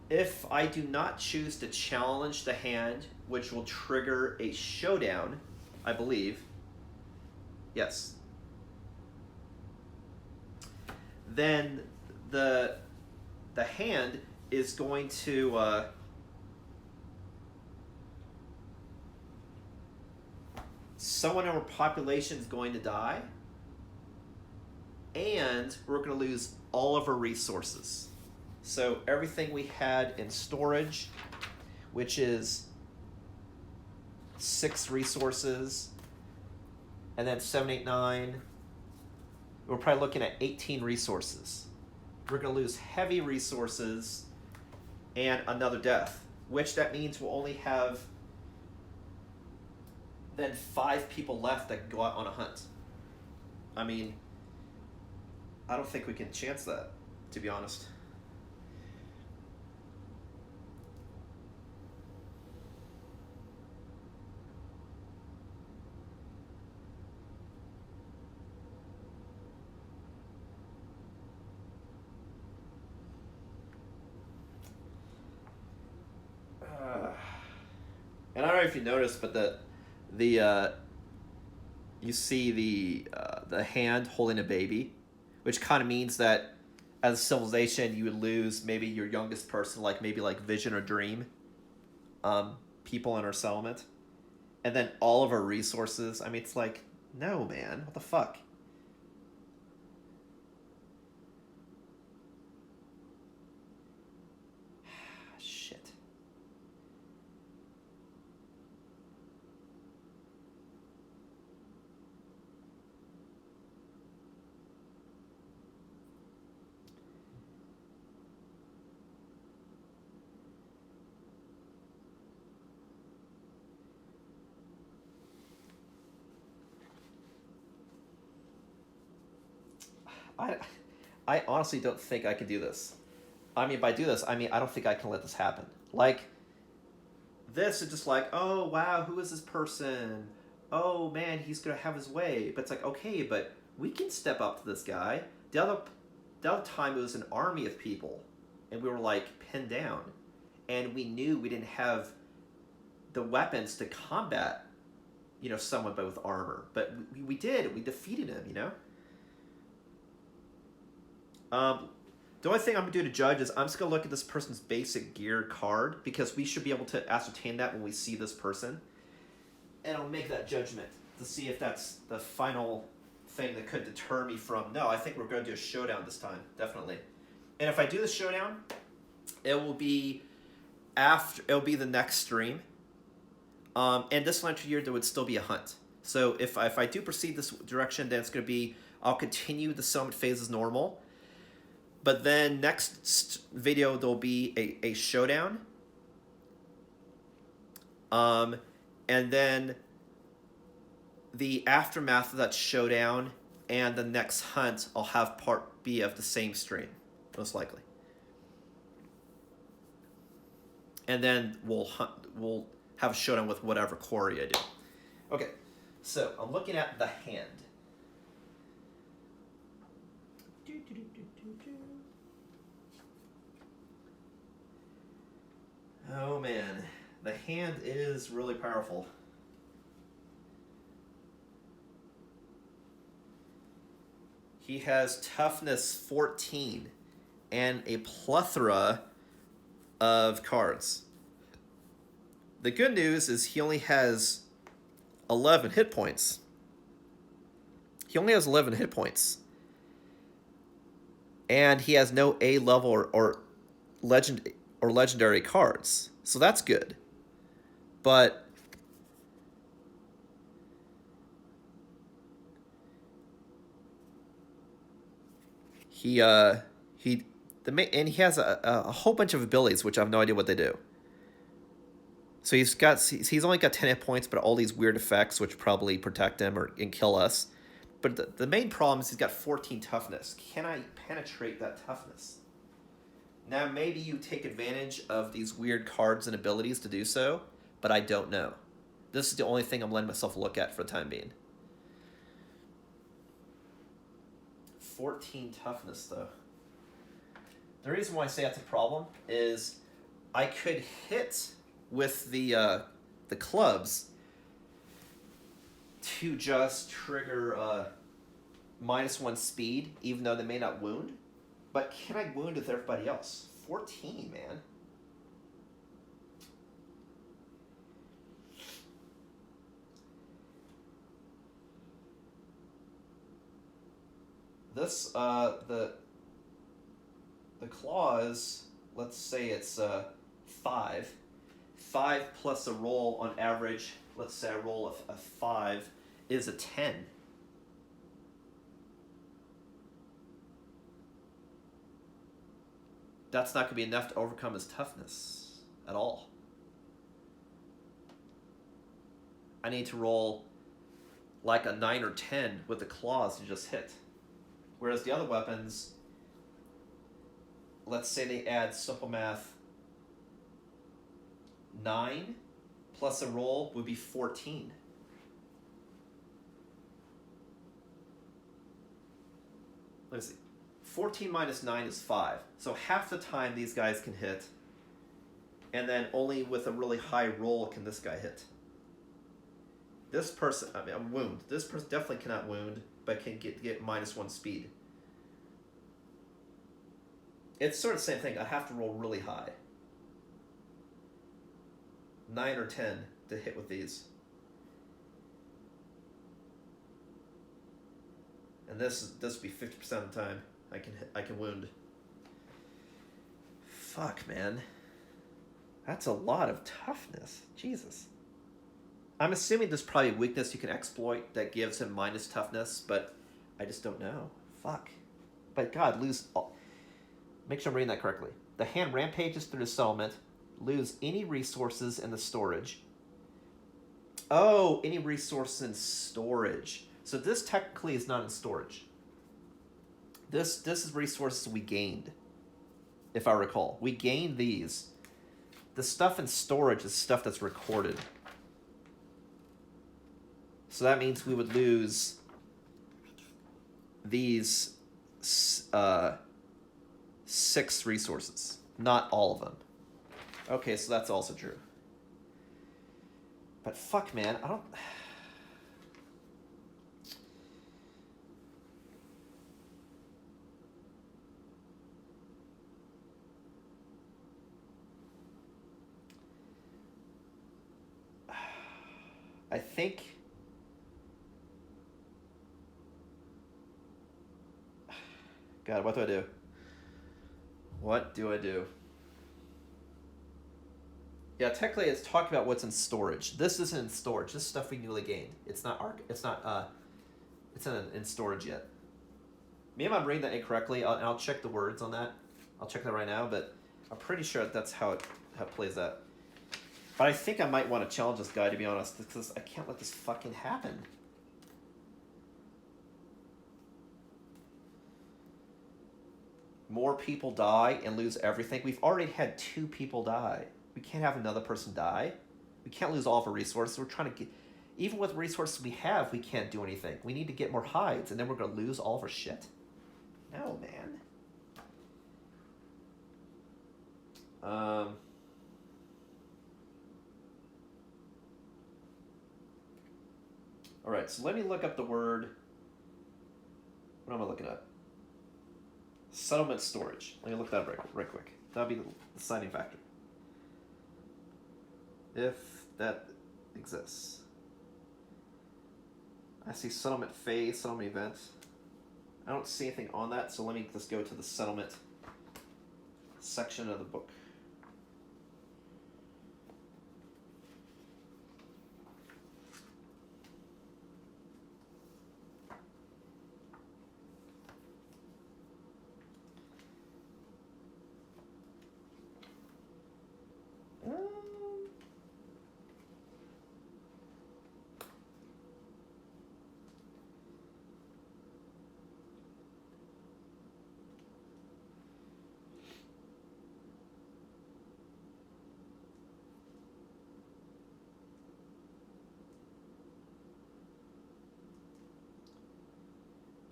if I do not choose to challenge the hand, which will trigger a showdown, I believe, yes, then the hand is going to someone in our population is going to die, and we're going to lose all of our resources. So everything we had in storage, which is 6 resources, and then 7, 8, 9, we're probably looking at 18 resources. We're going to lose heavy resources and another death, which that means we'll only have then 5 people left that can go out on a hunt. I mean, I don't think we can chance that, to be honest. And I don't know if you noticed, but the you see the hand holding a baby, which kind of means that as a civilization you would lose maybe your youngest person, like maybe like Vision or Dream, people in our settlement, and then all of our resources. I mean, it's like, no, man, what the fuck? Shit. I, I honestly don't think I can do this. I mean, by do this, I mean I don't think I can let this happen. Like, this is just like, oh wow, who is this person? Oh man, he's gonna have his way. But it's like, okay, but we can step up to this guy. The other time it was an army of people, and we were like pinned down, and we knew we didn't have the weapons to combat, someone but with armor. But we did. We defeated him. The only thing I'm going to do to judge is I'm just going to look at this person's basic gear card, because we should be able to ascertain that when we see this person. And I'll make that judgment to see if that's the final thing that could deter me from, no, I think we're going to do a showdown this time, definitely. And if I do the showdown, it will be the next stream. And this length year, there would still be a hunt. So if I do proceed this direction, then it's going to be, I'll continue the summit phase as normal. But then next video, there'll be a showdown. And then the aftermath of that showdown and the next hunt, I'll have part B of the same stream, most likely. And then we'll have a showdown with whatever quarry I do. Okay, so I'm looking at the hand. Oh man, the hand is really powerful. He has toughness 14 and a plethora of cards. The good news is he only has 11 hit points. He only has 11 hit points. And he has no A level or legendary cards. So that's good. But he has a whole bunch of abilities which I have no idea what they do. So he's only got 10 hit points, but all these weird effects which probably protect him and kill us. But the main problem is he's got 14 toughness. Can I penetrate that toughness? Now, maybe you take advantage of these weird cards and abilities to do so, but I don't know. This is the only thing I'm letting myself look at for the time being. 14 toughness, though. The reason why I say that's a problem is I could hit with the clubs to just trigger -1 speed, even though they may not wound. But can I wound with everybody else? 14, man. This, the claws, let's say it's 5. 5 plus a roll on average, let's say I roll a 5, is a 10. That's not going to be enough to overcome his toughness at all. I need to roll like a 9 or 10 with the claws to just hit. Whereas the other weapons, let's say they add simple math 9 plus a roll would be 14. Let's see. 14 minus 9 is 5. So half the time these guys can hit And then only with a really high roll can this guy hit. This person, I mean, a wound. This person definitely cannot wound, but can get -1 speed. It's sort of the same thing. I have to roll really high. 9 or 10 to hit with these. And this would be 50% of the time I can wound. Fuck, man. That's a lot of toughness. Jesus. I'm assuming there's probably a weakness you can exploit that gives him minus toughness, but I just don't know. Fuck. But God, lose all... Make sure I'm reading that correctly. The hand rampages through the settlement. Lose any resources in the storage. Oh, any resources in storage. So this technically is not in storage. This is resources we gained, if I recall. We gained these. The stuff in storage is stuff that's recorded. So that means we would lose these 6 resources. Not all of them. Okay, so that's also true. But fuck, man, I don't... I think... God, what do I do? What do I do? Yeah, technically it's talking about what's in storage. This isn't in storage. This is stuff we newly gained. It's not in storage yet. Maybe I'm reading that incorrectly. I'll check the words on that. I'll check that right now, but I'm pretty sure that's how it plays out. But I think I might want to challenge this guy, to be honest, because I can't let this fucking happen. More people die and lose everything. We've already had 2 people die. We can't have another person die. We can't lose all of our resources. We're trying to get... Even with resources we have, we can't do anything. We need to get more hides, and then we're going to lose all of our shit? No, man. Alright, so let me look up the word... What am I looking at? Settlement storage. Let me look that up right quick. That'll be the deciding factor. If that exists. I see settlement phase, settlement event. I don't see anything on that, so let me just go to the settlement section of the book.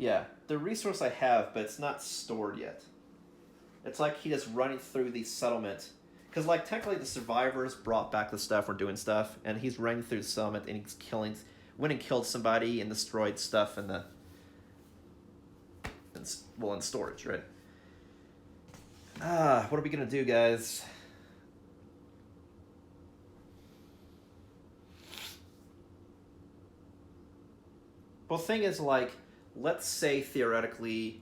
Yeah, the resource I have, but it's not stored yet. It's like he just running through the settlement. Because, like, technically the survivors brought back the stuff or doing stuff, and he's running through the settlement, and he's went and killed somebody and destroyed stuff in in storage, right? What are we going to do, guys? Well, the thing is, like... Let's say, theoretically,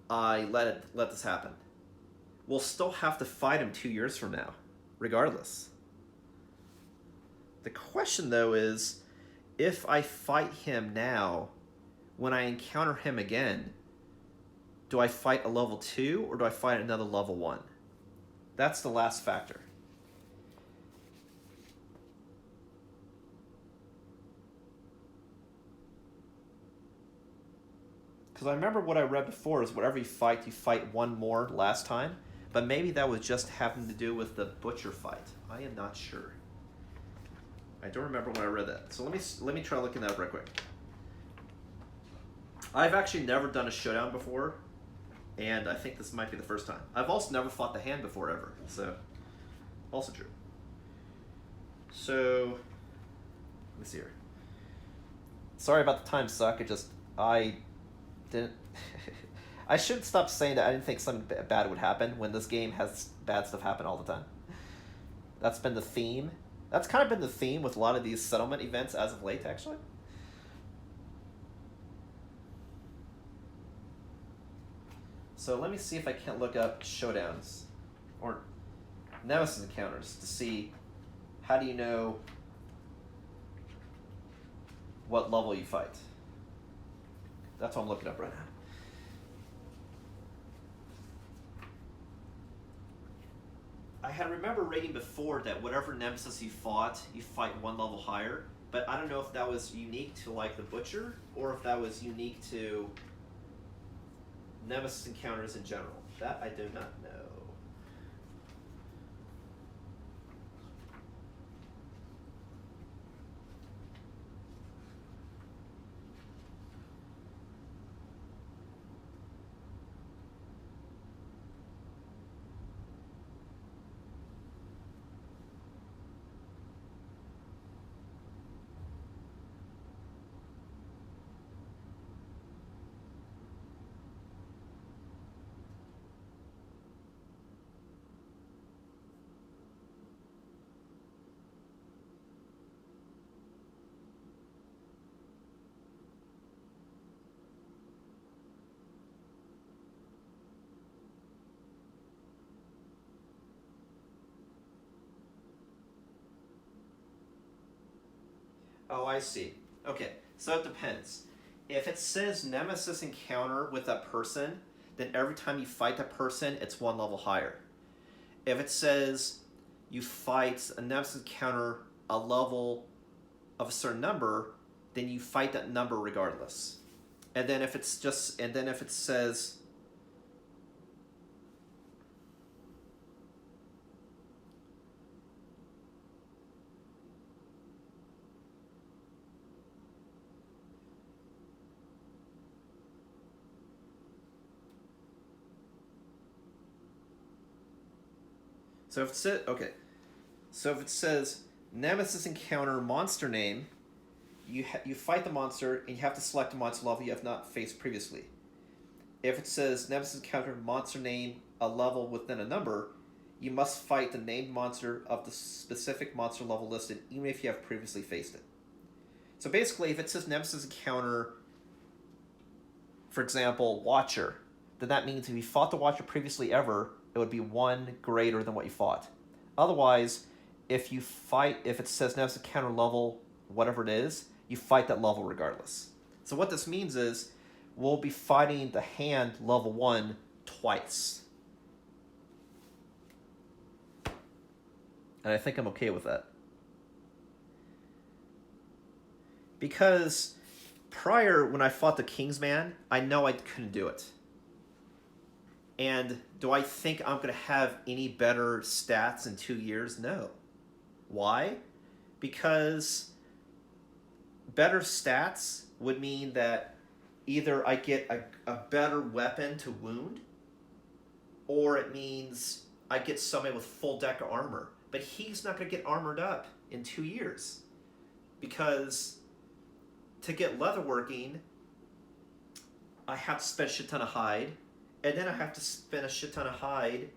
I let this happen. We'll still have to fight him 2 years from now, regardless. The question, though, is, if I fight him now, when I encounter him again, do I fight a level 2, or do I fight another level 1? That's the last factor. Because I remember what I read before is whatever you fight 1 more last time. But maybe that was just having to do with the butcher fight. I am not sure. I don't remember when I read that. So let me try looking that up real quick. I've actually never done a showdown before. And I think this might be the first time. I've also never fought the hand before, ever. So, also true. So, let me see here. Sorry about the time suck. I didn't... I should stop saying that I didn't think something bad would happen when this game has bad stuff happen all the time. That's been the theme. That's kind of been the theme with a lot of these settlement events as of late, actually. So let me see if I can't look up Showdowns or Nemesis Encounters to see how do you know what level you fight. That's what I'm looking up right now. I had remember reading before that whatever Nemesis you fight one level higher, but I don't know if that was unique to like the Butcher or if that was unique to Nemesis Encounters in general. That I do not know. Oh, I see. Okay, so it depends. If it says Nemesis Encounter with that person, then every time you fight that person, it's one level higher. If it says you fight a Nemesis Encounter a level of a certain number, then you fight that number regardless. And then if it says So if it says Nemesis Encounter monster name, you fight the monster and you have to select a monster level you have not faced previously. If it says Nemesis Encounter monster name a level within a number, you must fight the named monster of the specific monster level listed, even if you have previously faced it. So basically, if it says Nemesis Encounter, for example, Watcher, then that means if you fought the Watcher previously ever, it would be one greater than what you fought. Otherwise, if it says Nemesis Encounter level, whatever it is, you fight that level regardless. So what this means is, we'll be fighting the hand level 1 twice. And I think I'm okay with that. Because prior, when I fought the Kingsman, I know I couldn't do it. And do I think I'm going to have any better stats in 2 years? No. Why? Because better stats would mean that either I get a better weapon to wound, or it means I get somebody with full deck of armor. But he's not going to get armored up in 2 years. Because to get leatherworking, I have to spend a shit ton of hide, and then I have to spend a shit ton of hide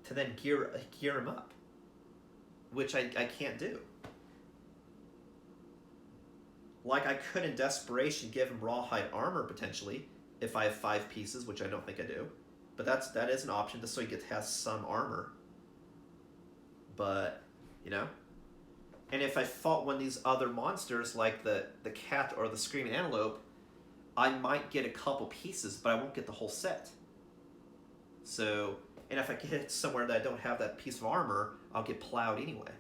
to then gear him up, which I can't do. Like, I could, in desperation, give him rawhide armor, potentially, if I have 5 pieces, which I don't think I do. But that is an option, just so he has some armor. But, you know? And if I fought one of these other monsters, like the cat or the screaming antelope, I might get a couple pieces, but I won't get the whole set. So, and if I get somewhere that I don't have that piece of armor, I'll get plowed anyway.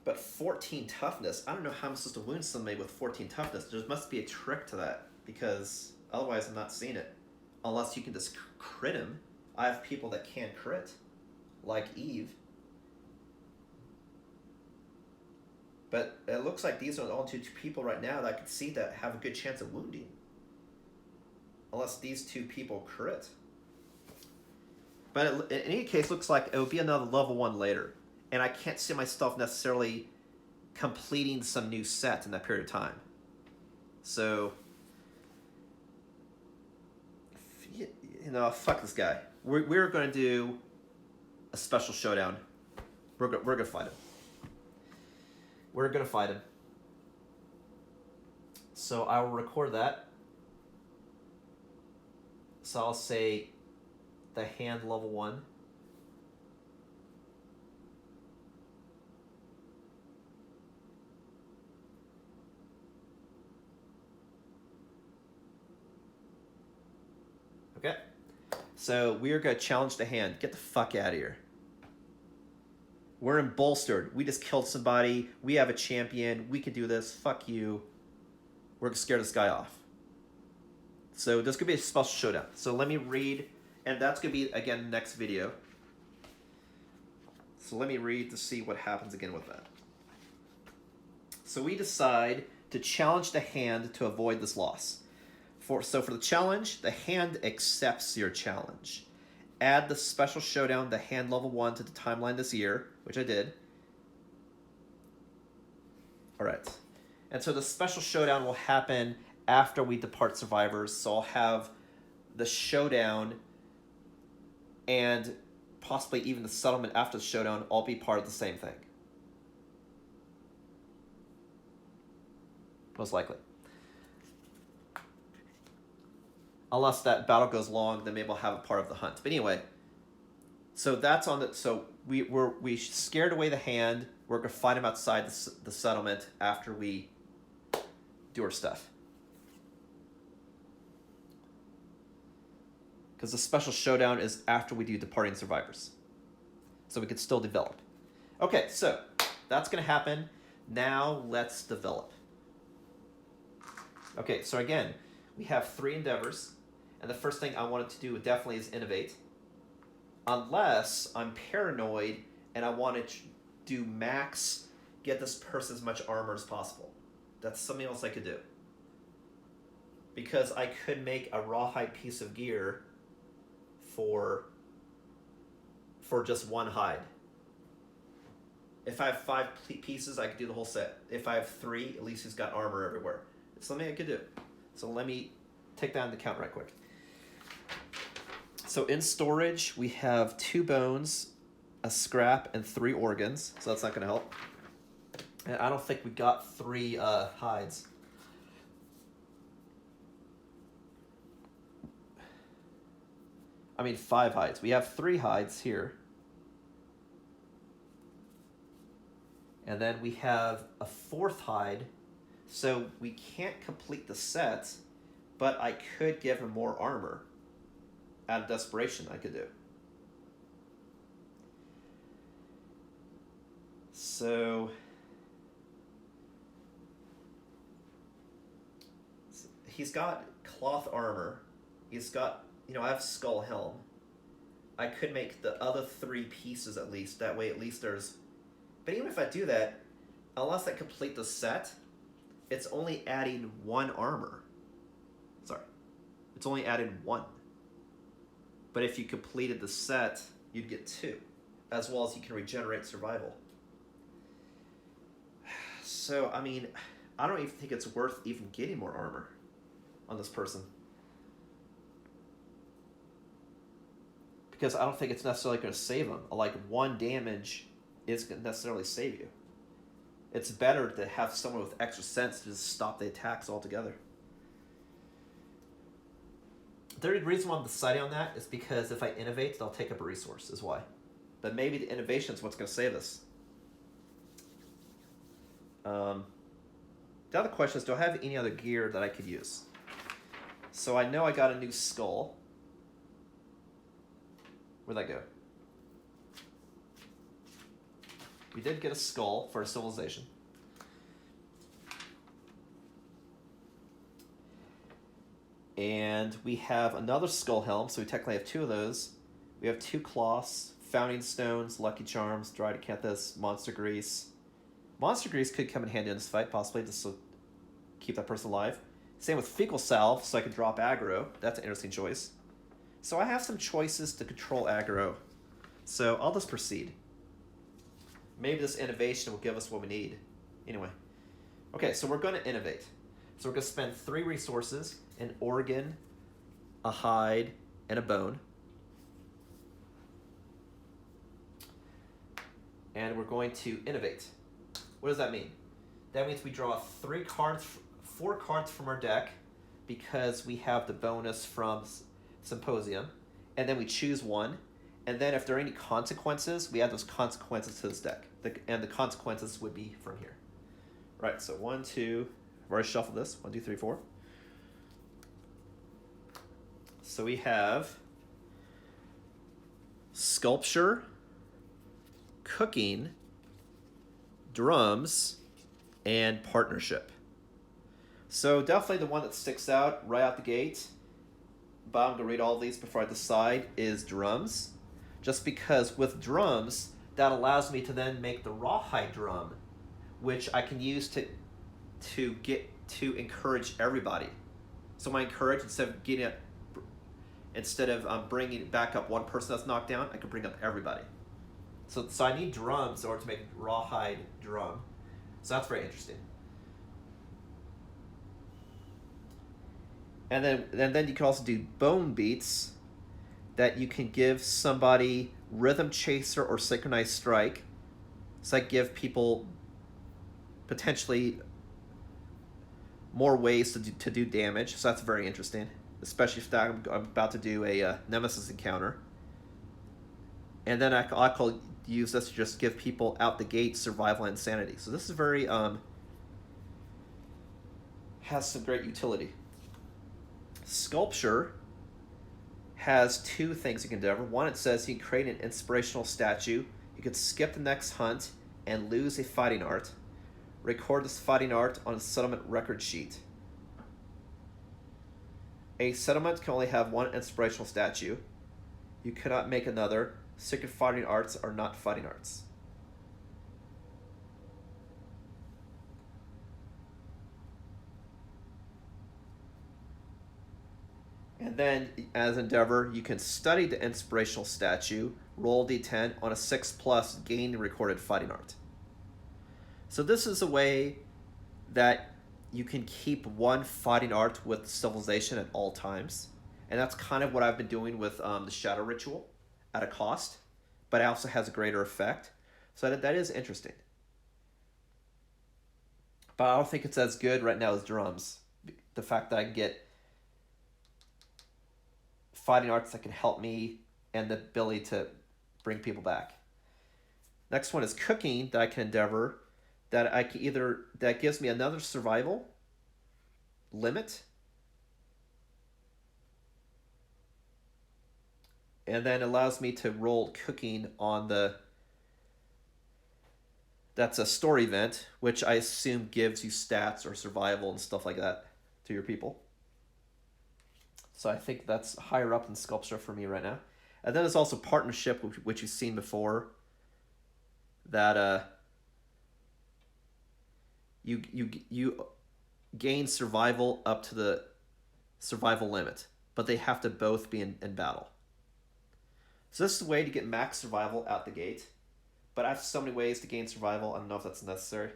But 14 toughness, I don't know how I'm supposed to wound somebody with 14 toughness. There must be a trick to that, because otherwise I'm not seeing it. Unless you can just crit him. I have people that can't crit, like Eve. But it looks like these are the only 2 people right now that I can see that have a good chance of wounding. Unless these two people crit. But in any case, looks like it would be another level 1 later. And I can't see myself necessarily completing some new set in that period of time. So, fuck this guy. We're going to do a special showdown. We're going to fight him. We're going to fight him. So I will record that. So I'll say the hand level 1. Okay. So we are going to challenge the hand. Get the fuck out of here. We're embolstered. We just killed somebody. We have a champion. We can do this. Fuck you. We're going to scare this guy off. So this could be a special showdown. So let me read, and that's going to be, again, next video. So let me read to see what happens again with that. So we decide to challenge the hand to avoid this loss. So for the challenge, the hand accepts your challenge. Add the special showdown, the hand level 1, to the timeline this year, which I did. All right. And so the special showdown will happen after we depart survivors. So I'll have the showdown and possibly even the settlement after the showdown all be part of the same thing. Most likely. Unless that battle goes long, then maybe we'll have a part of the hunt. But anyway, so that's on the. So we scared away the hand. We're gonna fight him outside the settlement after we do our stuff. Because the special showdown is after we do departing survivors, so we can still develop. Okay, so that's gonna happen. Now let's develop. Okay, so again, we have 3 endeavors. And the first thing I wanted to do definitely is innovate. Unless I'm paranoid and I want to do max, get this person as much armor as possible. That's something else I could do. Because I could make a rawhide piece of gear for just 1 hide. If I have 5 pieces, I could do the whole set. If I have 3, at least he's got armor everywhere. It's something I could do. So let me take that into account right quick. So in storage, we have 2 bones, a scrap, and 3 organs. So that's not going to help. And I don't think we got 3 hides. I mean 5 hides. We have 3 hides here. And then we have a 4th hide. So we can't complete the set, but I could give him more armor. Out of desperation, I could do. So he's got cloth armor. He's got, I have skull helm. I could make the other 3 pieces at least. That way at least there's... But even if I do that, unless I complete the set, it's only adding 1 armor. Sorry. It's only added 1. But if you completed the set, you'd get 2. As well as you can regenerate survival. So, I mean, I don't even think it's worth even getting more armor on this person. Because I don't think it's necessarily going to save him. Like, 1 damage isn't going to necessarily save you. It's better to have someone with extra sense to just stop the attacks altogether. The reason why I'm deciding on that is because if I innovate, they'll take up a resource, is why. But maybe the innovation is what's going to save us. The other question is, do I have any other gear that I could use? So I know I got a new skull. Where'd that go? We did get a skull for a civilization. And we have another skull helm, so we technically have 2 of those. We have 2 cloths, founding stones, lucky charms, dried acanthus, monster grease. Monster grease could come in handy in this fight, possibly, just to keep that person alive. Same with Fecal Salve, so I can drop aggro. That's an interesting choice. So I have some choices to control aggro. So I'll just proceed. Maybe this innovation will give us what we need. Anyway. Okay, so we're going to innovate. So we're going to spend 3 resources, an organ, a hide, and a bone. And we're going to innovate. What does that mean? That means we draw 4 cards from our deck because we have the bonus from Symposium. And then we choose one. And then if there are any consequences, we add those consequences to this deck. And the consequences would be from here. Right, so 1, 2, I've already shuffled this. 1, 2, 3, 4. So we have sculpture, cooking, drums, and partnership. So definitely the one that sticks out right out the gate, but I'm going to read all of these before I decide, is drums. Just because with drums, that allows me to then make the rawhide drum, which I can use to encourage everybody. So my encourage, instead of bringing back up one person that's knocked down, I can bring up everybody. So I need drums in order to make a rawhide drum. So that's very interesting. And then you can also do bone beats that you can give somebody rhythm chaser or synchronized strike. So I give people potentially more ways to do damage. So that's very interesting, especially if I'm about to do a Nemesis Encounter. And then I could use this to just give people out the gate survival and sanity. So this is very has some great utility. Sculpture has 2 things you can do. One, it says you can create an inspirational statue. You could skip the next hunt and lose a fighting art. Record this fighting art on a settlement record sheet. A settlement can only have 1 inspirational statue. You cannot make another. Secret fighting arts are not fighting arts. And then, as Endeavor, you can study the inspirational statue, roll d10 on a 6+, gain recorded fighting art. So this is a way that you can keep 1 fighting art with civilization at all times. And that's kind of what I've been doing with the Shadow Ritual at a cost, but it also has a greater effect. So that is interesting. But I don't think it's as good right now as drums. The fact that I can get fighting arts that can help me and the ability to bring people back. Next one is cooking that I can endeavor, that I can that gives me another survival limit, and then allows me to roll cooking on that's a story event, which I assume gives you stats or survival and stuff like that to your people. So I think that's higher up in sculpture for me right now. And then there's also partnership, which you've seen before. That you gain survival up to the survival limit, but they have to both be in battle. So this is a way to get max survival out the gate. But I have so many ways to gain survival, I don't know if that's necessary.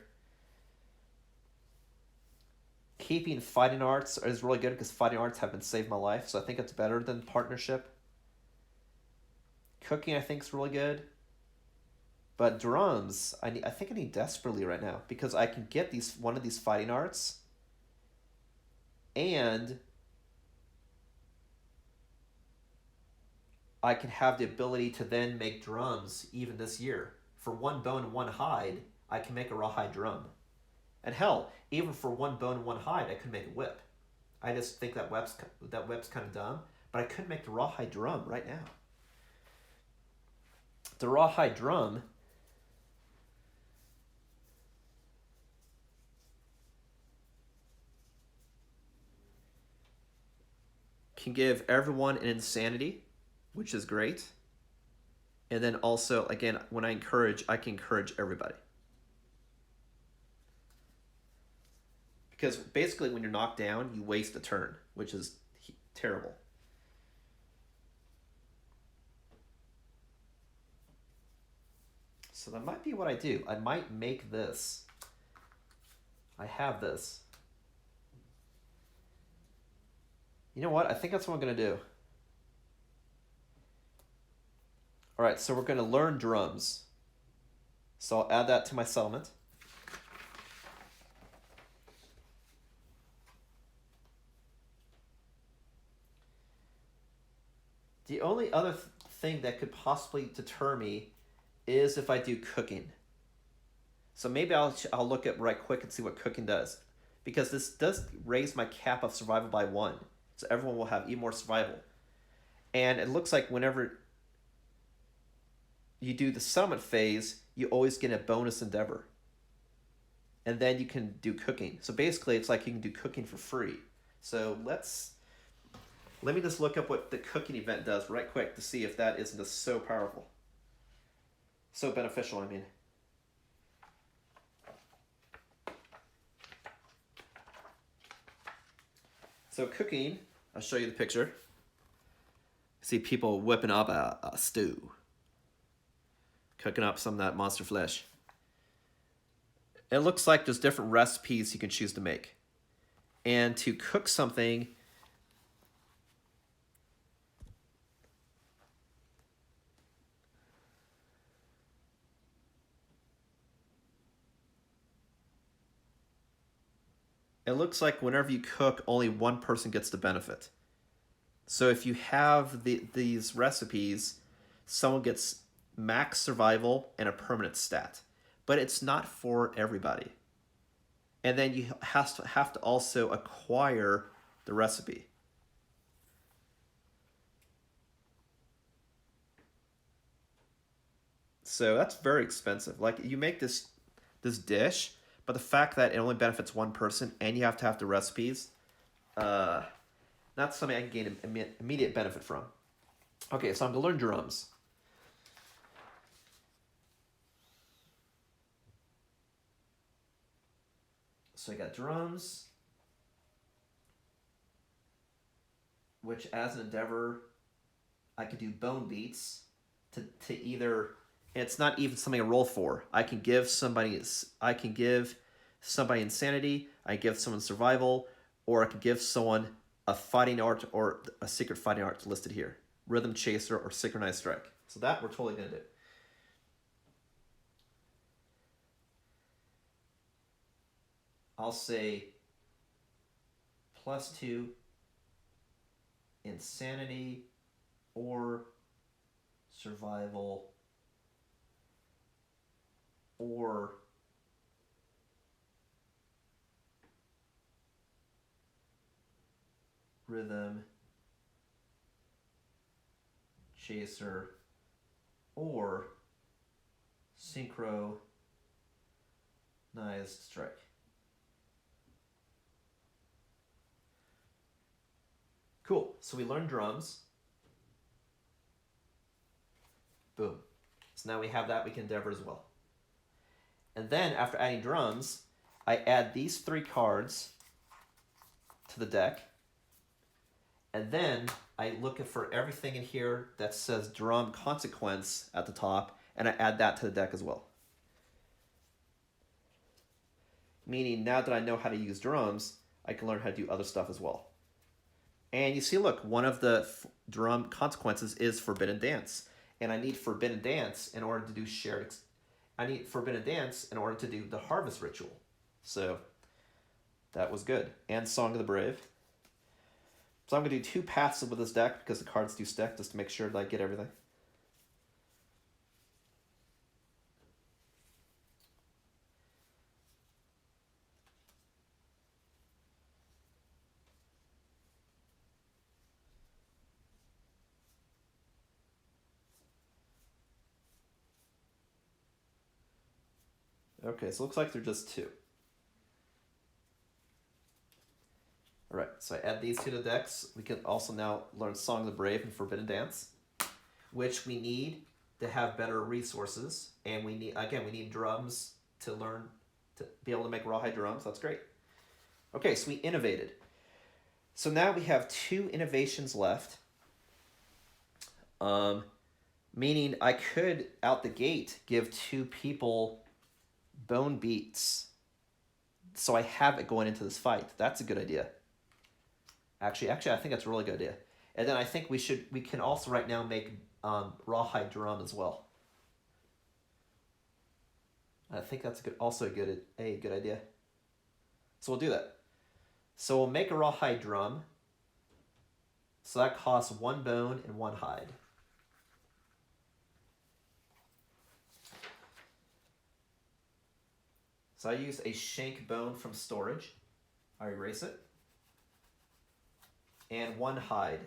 Keeping fighting arts is really good because fighting arts have been saved my life, so I think it's better than partnership. Cooking I think is really good. But drums, I think I need desperately right now because I can get one of these fighting arts and I can have the ability to then make drums even this year. For 1 bone and 1 hide, I can make a rawhide drum. And hell, even for 1 bone and 1 hide, I could make a whip. I just think that whip's kind of dumb, but I could make the rawhide drum right now. The rawhide drum can give everyone an insanity, which is great. And then also, again, when I can encourage everybody. Because basically when you're knocked down, you waste a turn, which is terrible. So that might be what I do. I might make this. I have this. You know what? I think that's what I'm going to do. All right, so we're going to learn drums. So I'll add that to my settlement. The only other thing that could possibly deter me is if I do cooking. So maybe I'll look at right quick and see what cooking does. Because this does raise my cap of survival by 1. So everyone will have even more survival. And it looks like whenever you do the settlement phase, you always get a bonus endeavor. And then you can do cooking. So basically it's like you can do cooking for free. So let me just look up what the cooking event does right quick to see if that isn't just so powerful. So beneficial, I mean. So cooking, I'll show you the picture. See people whipping up a stew. Cooking up some of that monster flesh. It looks like there's different recipes you can choose to make. And to cook something, it looks like whenever you cook, only one person gets the benefit. So if you have these recipes, someone gets max survival and a permanent stat. But it's not for everybody. And then you have to also acquire the recipe. So that's very expensive. Like you make this dish, but the fact that it only benefits one person and you have to have the recipes, not something I can gain immediate benefit from. Okay, so I'm going to learn drums. So I got drums, which as an endeavor, I could do bone beats to either, it's not even something I roll for. I can give somebody insanity, I give someone survival, or I could give someone a fighting art or a secret fighting art listed here. Rhythm chaser or synchronized strike. So that we're totally going to do. I'll say +2 insanity or survival or rhythm chaser or synchronized strike. Cool, so we learned drums. Boom. So now we have that, we can endeavor as well. And then after adding drums, I add these 3 cards to the deck. And then I look for everything in here that says drum consequence at the top, and I add that to the deck as well. Meaning now that I know how to use drums, I can learn how to do other stuff as well. And you see, look, one of the drum consequences is Forbidden Dance. And I need Forbidden Dance in order to do I need Forbidden Dance in order to do the Harvest Ritual. So that was good. And Song of the Brave. So I'm going to do 2 paths with this deck because the cards do stack just to make sure that I get everything. Okay, so it looks like they're just 2. All right, so I add these 2 to the decks. We can also now learn Song of the Brave and Forbidden Dance, which we need to have better resources. And we need drums to learn to be able to make rawhide drums. That's great. Okay, so we innovated. So now we have 2 innovations left. Meaning I could, out the gate, give 2 people bone beats. So I have it going into this fight. That's a good idea. Actually, I think that's a really good idea. And then I think we can also right now make rawhide drum as well. I think that's also a good idea. So we'll do that. So we'll make a rawhide drum. So that costs 1 bone and 1 hide. So I use a shank bone from storage. I erase it. And 1 hide.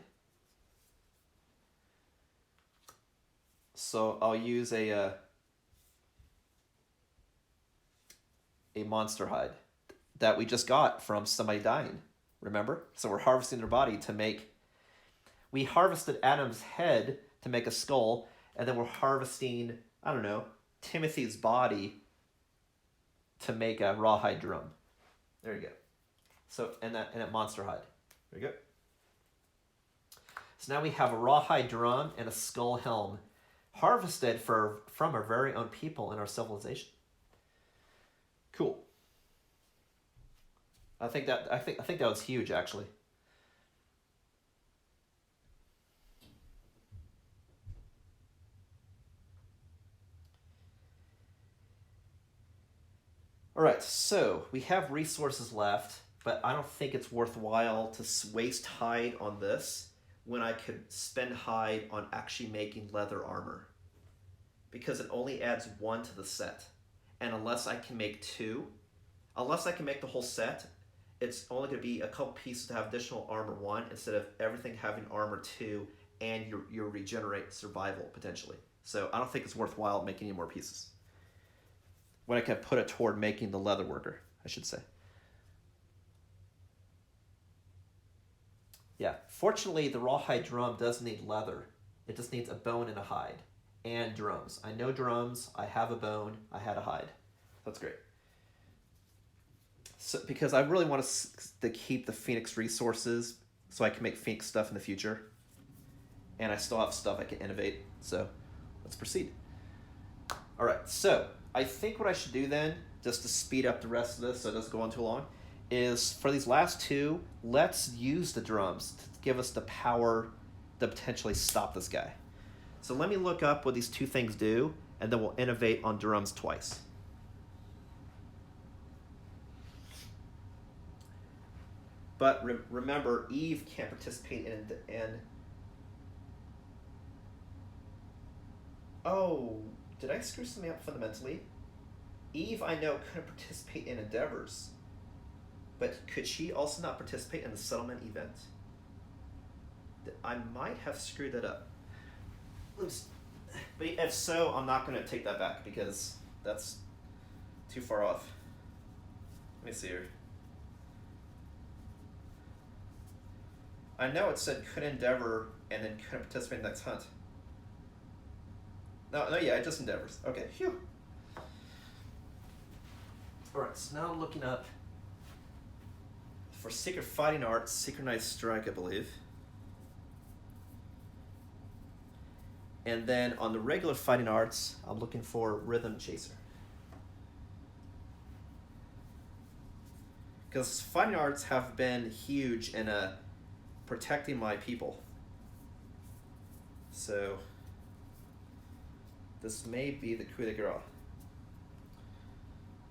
So I'll use a monster hide that we just got from somebody dying. Remember? So we're harvesting their body to make... We harvested Adam's head to make a skull, and then we're harvesting, I don't know, Timothy's body to make a rawhide drum. There you go. So, and that monster hide. There you go. So now we have a rawhide drum and a skull helm harvested from our very own people in our civilization. Cool. I think that was huge, actually. All right, so we have resources left, but I don't think it's worthwhile to waste hide on this when I could spend hide on actually making leather armor, because it only adds 1 to the set. And unless I can make 2, unless I can make the whole set, it's only going to be a couple pieces to have additional armor 1 instead of everything having armor 2 and your regenerate survival potentially. So I don't think it's worthwhile making any more pieces when I can put it toward making the leather worker, I should say. Yeah, fortunately the rawhide drum doesn't need leather. It just needs a bone and a hide. And drums. I know drums, I have a bone, I had a hide. That's great. So, because I really want to keep the Phoenix resources so I can make Phoenix stuff in the future. And I still have stuff I can innovate. So let's proceed. All right, so I think what I should do then, just to speed up the rest of this so it doesn't go on too long, is for these last 2, let's use the drums to give us the power to potentially stop this guy. So let me look up what these 2 things do, and then we'll innovate on drums twice. But remember, Eve can't participate in... Oh, did I screw something up fundamentally? Eve, I know, couldn't participate in endeavors. But could she also not participate in the settlement event? I might have screwed that up. Oops. But if so, I'm not going to take that back because that's too far off. Let me see here. I know it said could endeavor and then couldn't participate in the next hunt. No, yeah, it just endeavors. Okay, phew. Alright, so now I'm looking up for Secret Fighting Arts, Synchronized Strike, I believe. And then on the regular Fighting Arts, I'm looking for Rhythm Chaser. Because Fighting Arts have been huge in protecting my people. So this may be the coup de grace.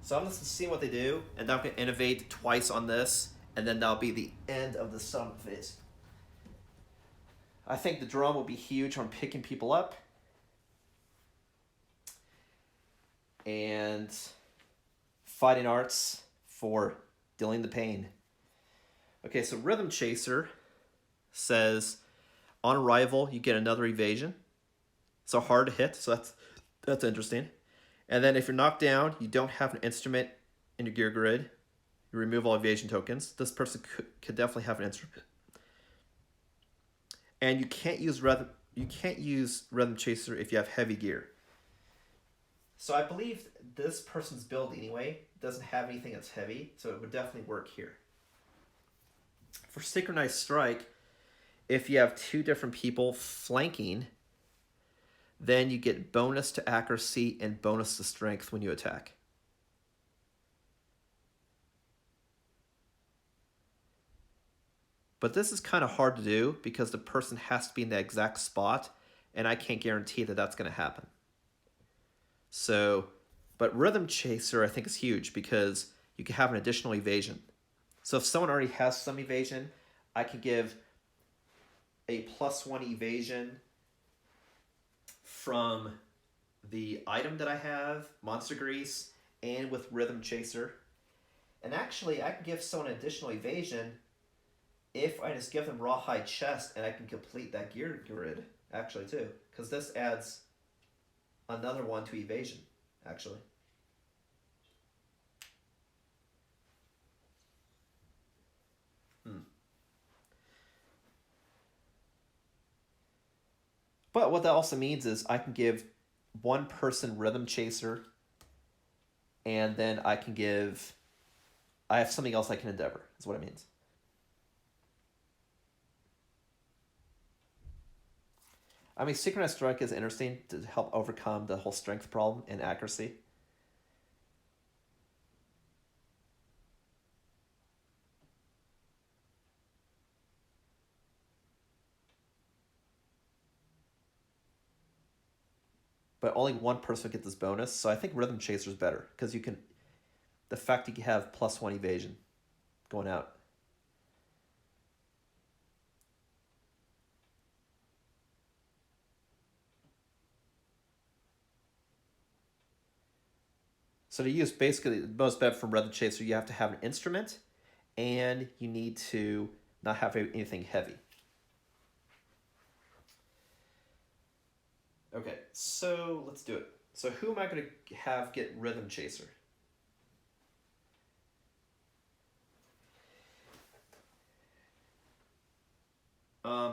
So I'm just seeing what they do, and then I'm going to innovate twice on this, and then that'll be the end of the settlement phase. I think the drum will be huge on picking people up. And Fighting Arts for dealing the pain. Okay, so Rhythm Chaser says, on arrival, you get another evasion. So hard to hit, so that's interesting. And then if you're knocked down, you don't have an instrument in your gear grid. You remove all evasion tokens. This person could definitely have an instrument. And you can't use Rhythm Chaser if you have heavy gear. So I believe this person's build anyway doesn't have anything that's heavy, so it would definitely work here. For Synchronized Strike, if you have two different people flanking, then you get bonus to accuracy and bonus to strength when you attack. But this is kind of hard to do because the person has to be in the exact spot, and I can't guarantee that that's going to happen. So, but Rhythm Chaser I think is huge because you can have an additional evasion. So if someone already has some evasion, I can give a +1 evasion from the item that I have, Monster Grease, and with Rhythm Chaser. And actually, I can give someone additional evasion if I just give them Rawhide Chest, and I can complete that gear grid, actually, too. Because this adds another one to evasion, actually. But what that also means is I can give one person Rhythm Chaser, and then I have something else I can endeavor, is what it means. I mean, Synchronized Strike is interesting to help overcome the whole strength problem and accuracy. But only one person would get this bonus, so I think Rhythm Chaser is better because you can, the fact that you have +1 evasion going out. So to use basically the most bad from Rhythm Chaser, you have to have an instrument, and you need to not have anything heavy. Okay, so let's do it. So who am I going to have get Rhythm Chaser?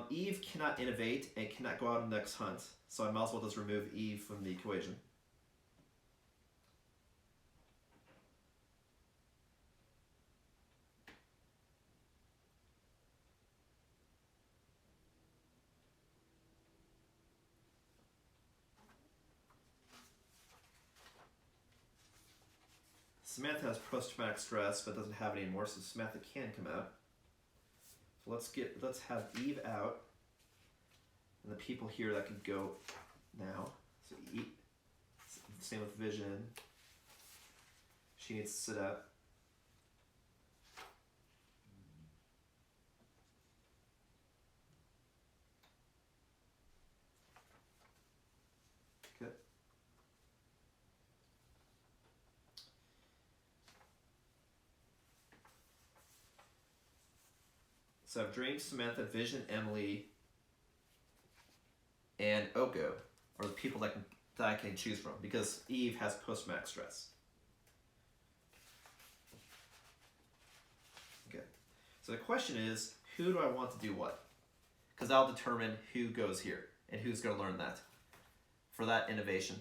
Eve cannot innovate and cannot go out on the next hunt, so I might as well just remove Eve from the equation. Samantha has post-traumatic stress but doesn't have it anymore, so Samantha can come out. So let's have Eve out, and the people here that can go now. So Eve, same with Vision. She needs to sit up. Good. So I've Dream, Samantha, Vision, Emily, and Oko are the people that I can choose from because Eve has post-traumatic stress. Okay. So the question is, who do I want to do what? Because I'll determine who goes here and who's going to learn that for that innovation.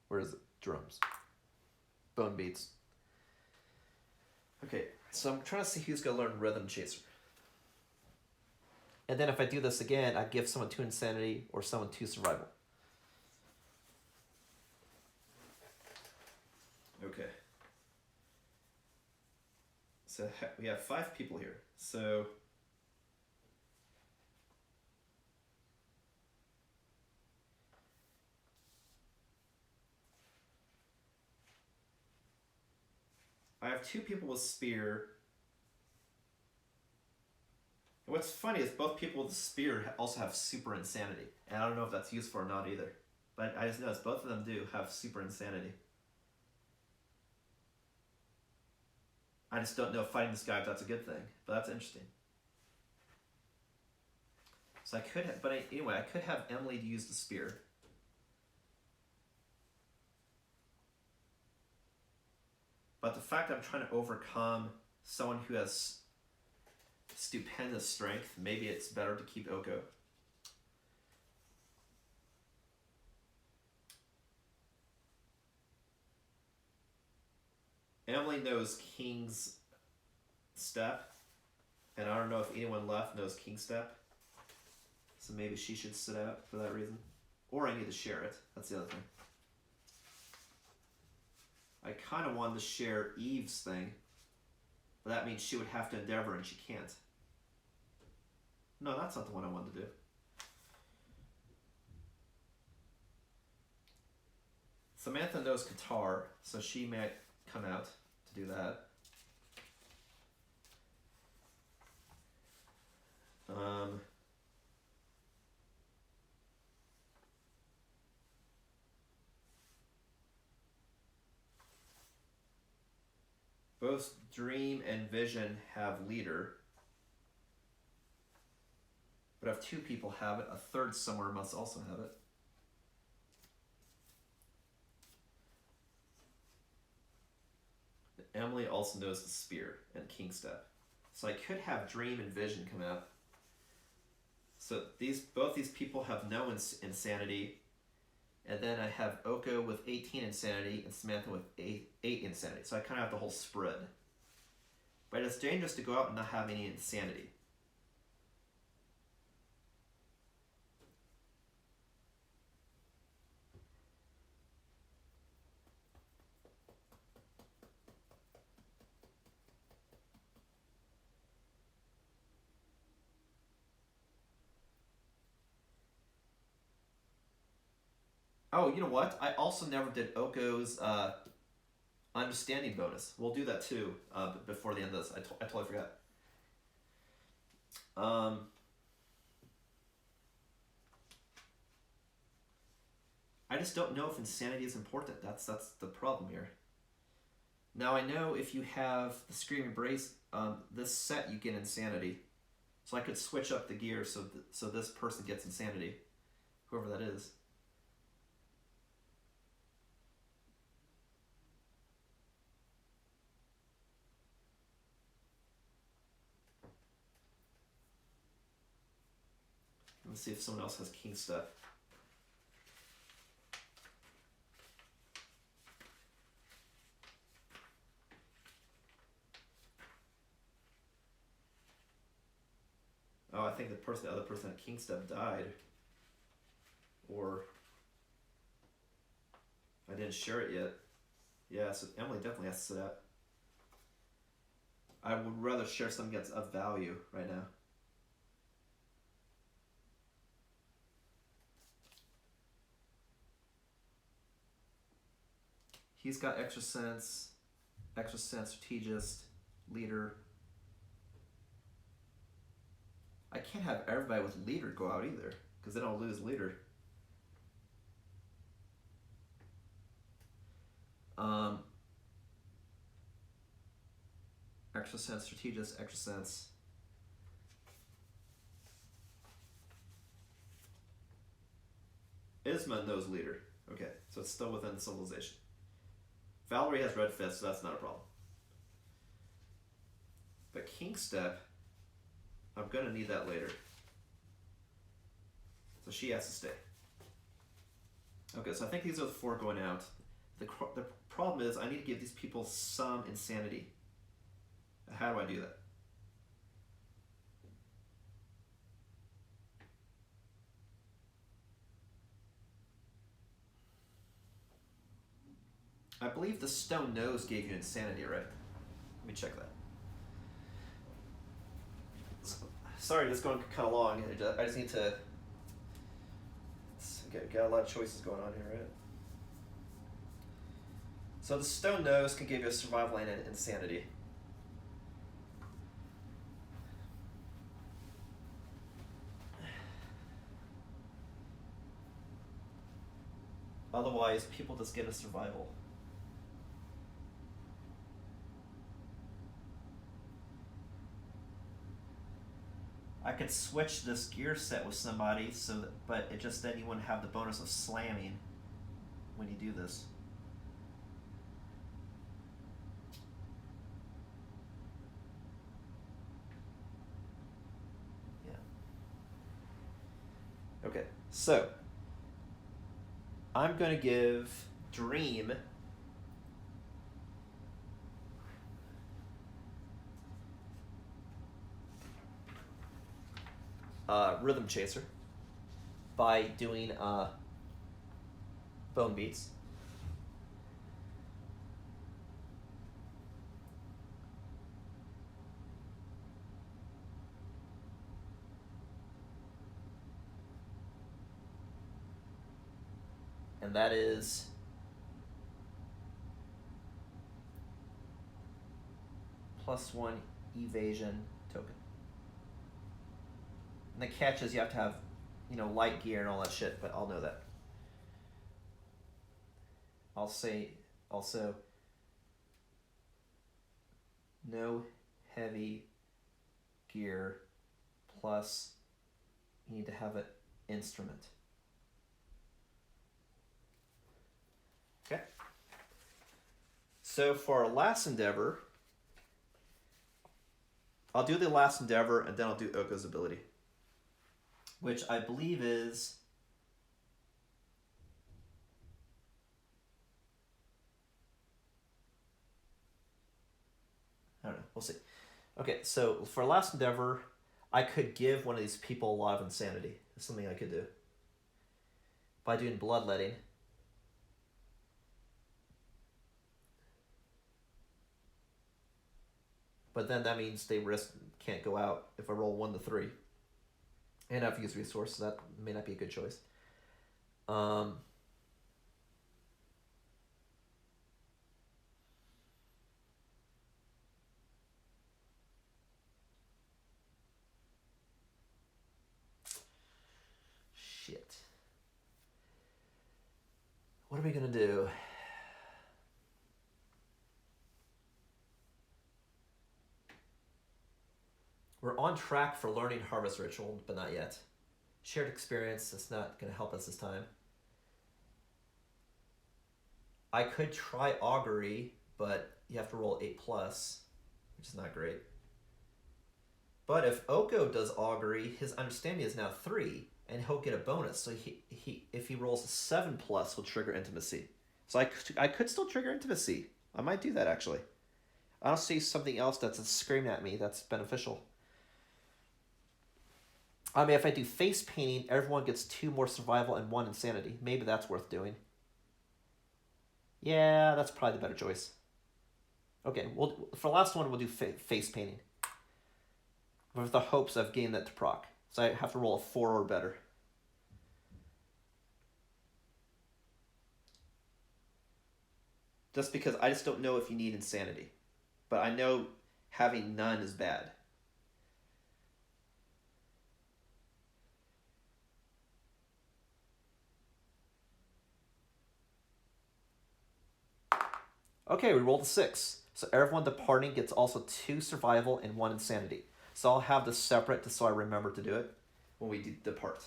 Where is it? Drums. Bone beats. Okay, so I'm trying to see who's going to learn Rhythm Chaser. And then if I do this again, I give someone 2 Insanity or someone 2 Survival. Okay. So we have 5 people here. So I have 2 people with Spear. And what's funny is both people with Spear also have Super Insanity. And I don't know if that's useful or not either. But I just noticed both of them do have Super Insanity. I just don't know fighting this guy if that's a good thing. But that's interesting. So I could have, but anyway, I could have Emily use the Spear. But the fact that I'm trying to overcome someone who has stupendous strength, maybe it's better to keep Oko. knows King's Step, and I don't know if anyone left knows King's Step. So maybe she should sit out for that reason. Or I need to share it. That's the other thing. I kind of wanted to share Eve's thing, but that means she would have to endeavor, and she can't. No, that's not the one I wanted to do. Samantha knows Qatar, so she might come out to do that. Both Dream and Vision have leader. But if two people have it, a third somewhere must also have it. Emily also knows the spear and King Step. So I could have Dream and Vision come out. So both these people have no insanity. And then I have Oko with 18 insanity and Samantha with 8 insanity. So I kind of have the whole spread. But it's dangerous to go out and not have any insanity. Oh, you know what? I also never did Oko's understanding bonus. We'll do that too before the end of this. I totally forgot. I just don't know if insanity is important. That's the problem here. Now I know if you have the Screaming Brace, this set you get insanity. So I could switch up the gear so this person gets insanity, whoever that is. Let's see if someone else has King Step. Oh, I think the other person at King Step died. Or I didn't share it yet. Yeah, so Emily definitely has to sit out. I would rather share something that's of value right now. He's got extra sense, strategist, leader. I can't have everybody with leader go out either, because then I'll lose leader. Extra sense, strategist, extra sense. Isma knows leader. Okay, so it's still within civilization. Valerie has red fist, so that's not a problem. But King Step, I'm going to need that later. So she has to stay. Okay, so I think these are the 4 going out. The problem is I need to give these people some insanity. How do I do that? I believe the Stone Nose gave you insanity, right? Let me check that. Sorry, this is going kind of long. I just need to got a lot of choices going on here, right? So the Stone Nose can give you a survival and an insanity. Otherwise, people just get a survival. I could switch this gear set with somebody, but it just then you wouldn't have the bonus of slamming when you do this. Yeah. Okay, so I'm going to give Dream Rhythm Chaser by doing bone beats. And that is +1 evasion token. And the catch is you have to have, light gear and all that shit, but I'll know that. I'll say also no heavy gear plus you need to have an instrument. Okay. So for our last endeavor, I'll do the last endeavor and then I'll do Oko's ability, which I believe is I don't know. We'll see. Okay, so for last endeavor, I could give one of these people a lot of insanity. That's something I could do by doing bloodletting. But then that means they can't go out if I roll 1 to 3. And I have to use resources, so that may not be a good choice. Shit. What are we going to do? We're on track for learning Harvest Ritual, but not yet. Shared experience, that's not going to help us this time. I could try Augury, but you have to roll 8+, which is not great. But if Oko does Augury, his understanding is now 3, and he'll get a bonus. So if he rolls a 7+, will trigger Intimacy. So I could still trigger Intimacy. I might do that, actually. I don't see something else that's screaming at me that's beneficial. I mean, if I do face painting, everyone gets 2 more survival and 1 insanity. Maybe that's worth doing. Yeah, that's probably the better choice. Okay, for the last one, we'll do face painting, with the hopes of getting that to proc. So I have to roll a 4 or better. Just because I just don't know if you need insanity. But I know having none is bad. Okay, we rolled a 6. So everyone departing gets also 2 survival and 1 insanity. So I'll have this separate just so I remember to do it when we depart.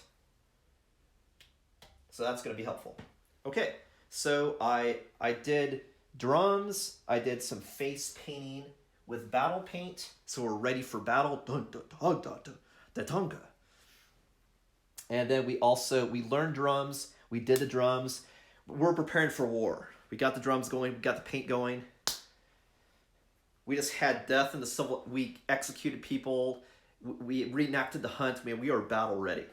So that's going to be helpful. Okay, so I did drums. I did some face painting with battle paint. So we're ready for battle. And then we learned drums. We did the drums. We're preparing for war. We got the drums going. We got the paint going. We just had death in the civil. We executed people. We reenacted the hunt. Man, we are battle ready.